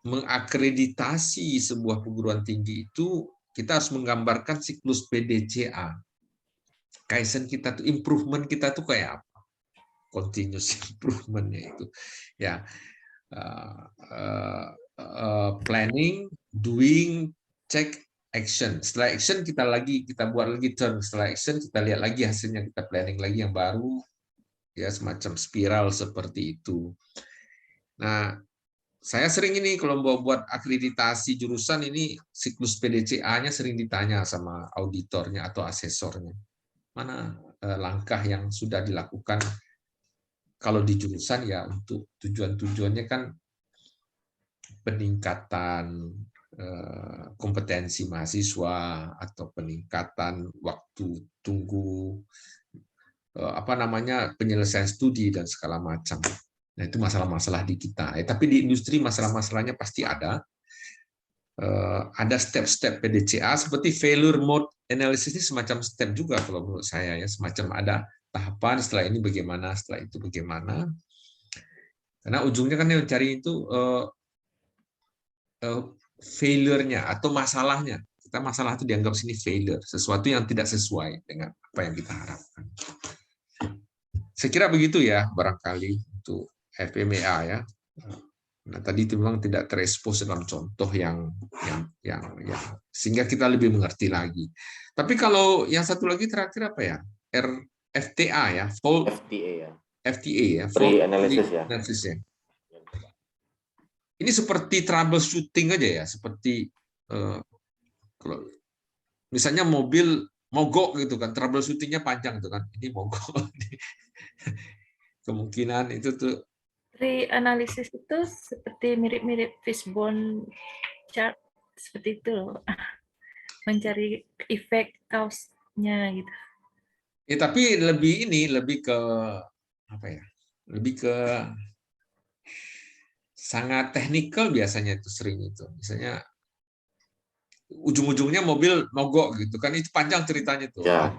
mengakreditasi sebuah perguruan tinggi itu kita harus menggambarkan siklus PDCA. Kaizen kita tuh, improvement kita tuh kayak apa, continuous improvementnya itu ya, planning, doing, check, action. Setelah action kita buat lagi turn. Setelah action kita lihat lagi hasilnya, kita planning lagi yang baru ya, semacam spiral seperti itu. Nah, saya sering ini kalau buat akreditasi jurusan ini, siklus PDCA-nya sering ditanya sama auditornya atau asesornya. Mana langkah yang sudah dilakukan kalau di jurusan ya, untuk tujuannya kan peningkatan kompetensi mahasiswa atau peningkatan waktu tunggu penyelesaian studi dan segala macam. Nah, itu masalah-masalah di kita. Tapi di industri masalah-masalahnya pasti ada. Ada step-step PDCA seperti failure mode analysis, ini semacam step juga kalau menurut saya ya, semacam ada tahapan, setelah ini bagaimana, setelah itu bagaimana. Karena ujungnya kan yang cari itu failure-nya atau masalahnya. Masalah itu dianggap sini failure, sesuatu yang tidak sesuai dengan apa yang kita harapkan. Saya kira begitu ya, barangkali untuk FMEA ya. Nah, tadi itu memang tidak terekspos dalam contoh yang sehingga kita lebih mengerti lagi. Tapi kalau yang satu lagi terakhir apa ya? FTA ya, fault FTA ya, fault analysis ya. Ini seperti troubleshooting aja ya, seperti kalau misalnya mobil mogok gitu kan, troubleshootingnya panjang tuh kan, ini mogok. Kemungkinan itu tuh. Analisis itu seperti mirip-mirip fishbone chart seperti itu loh, mencari efek cause-nya gitu. Ya, tapi lebih ke apa ya? Lebih ke sangat teknikal biasanya itu, sering itu. Misalnya ujung-ujungnya mobil mogok gitu kan, itu panjang ceritanya tuh. Ya.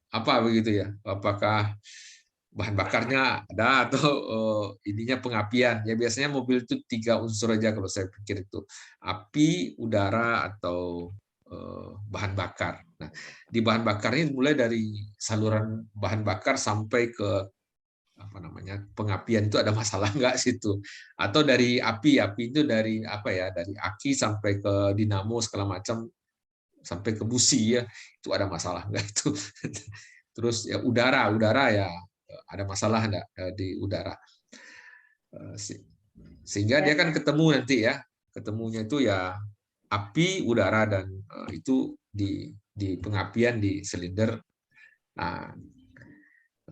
Apa begitu ya? Apakah bahan bakarnya ada atau ininya pengapian? Ya biasanya mobil itu 3 unsur aja kalau saya pikir itu. Api, udara, atau bahan bakar. Nah, di bahan bakar ini mulai dari saluran bahan bakar sampai ke pengapian itu ada masalah nggak situ, atau dari api itu dari apa ya, dari aki sampai ke dinamo segala macam sampai ke busi ya, itu ada masalah nggak itu. Terus ya udara ya ada masalah nggak di udara, sehingga dia kan ketemu nanti ya, ketemunya itu ya api, udara, dan itu di pengapian di silinder. Nah,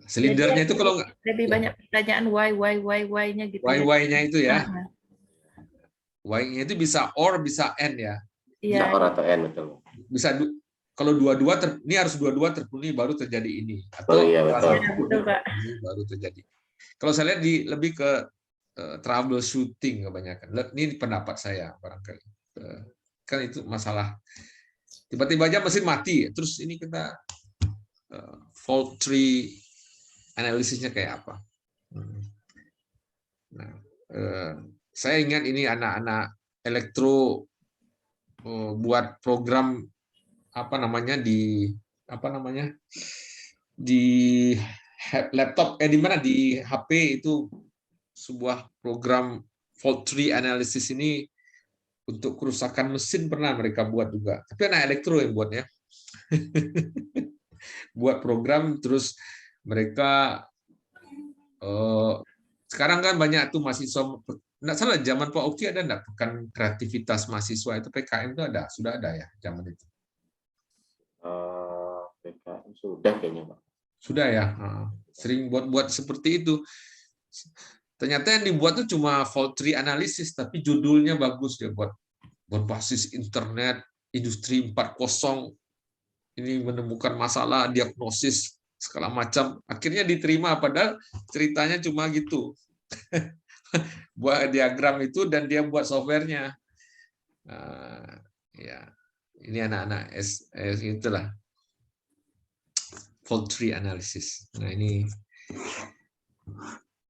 silindernya itu kalau nggak lebih banyak pertanyaan why-nya gitu ya. Y-nya itu ya, Ah, Y-nya itu bisa or bisa and ya. Iya, Bisa or atau N, betul. Bisa kalau dua-dua ini harus dua-dua terpenuhi baru terjadi ini, Oh atau iya, betul. iya, betul Pak. baru terjadi. Kalau saya lihat lebih ke troubleshooting kebanyakan. Ini pendapat saya barangkali. Kan itu masalah. Tiba-tiba aja mesin mati, terus ini kita fault tree analisisnya kayak apa? Nah, saya ingat ini anak-anak elektro buat program di laptop di mana di HP itu sebuah program fault tree analysis ini untuk kerusakan mesin pernah mereka buat juga. Tapi anak elektro yang buatnya. Buat program terus mereka sekarang kan banyak tuh mahasiswa, nggak salah zaman Pak Oki ada nggak pekan kreativitas mahasiswa itu PKM itu sudah ada ya zaman itu. PKM sudah kayaknya, Pak. Sudah ya, sering buat seperti itu. Ternyata yang dibuat itu cuma fault tree analysis, tapi judulnya bagus dia buat berbasis internet, industri 4.0, ini menemukan masalah, diagnosis segala macam. Akhirnya diterima, padahal ceritanya cuma gitu. Buat diagram itu dan dia buat softwarenya. Ya, ini anak-anak itulah fault tree analysis. Nah ini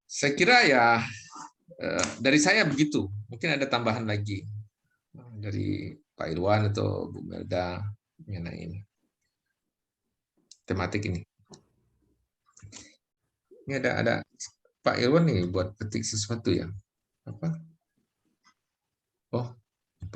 saya kira ya dari saya begitu. Mungkin ada tambahan lagi dari Pak Irwan atau Bu Melda mengenai ini tematik ini. Ini ada Pak Irwan nih buat ketik sesuatu ya. Apa? Oh,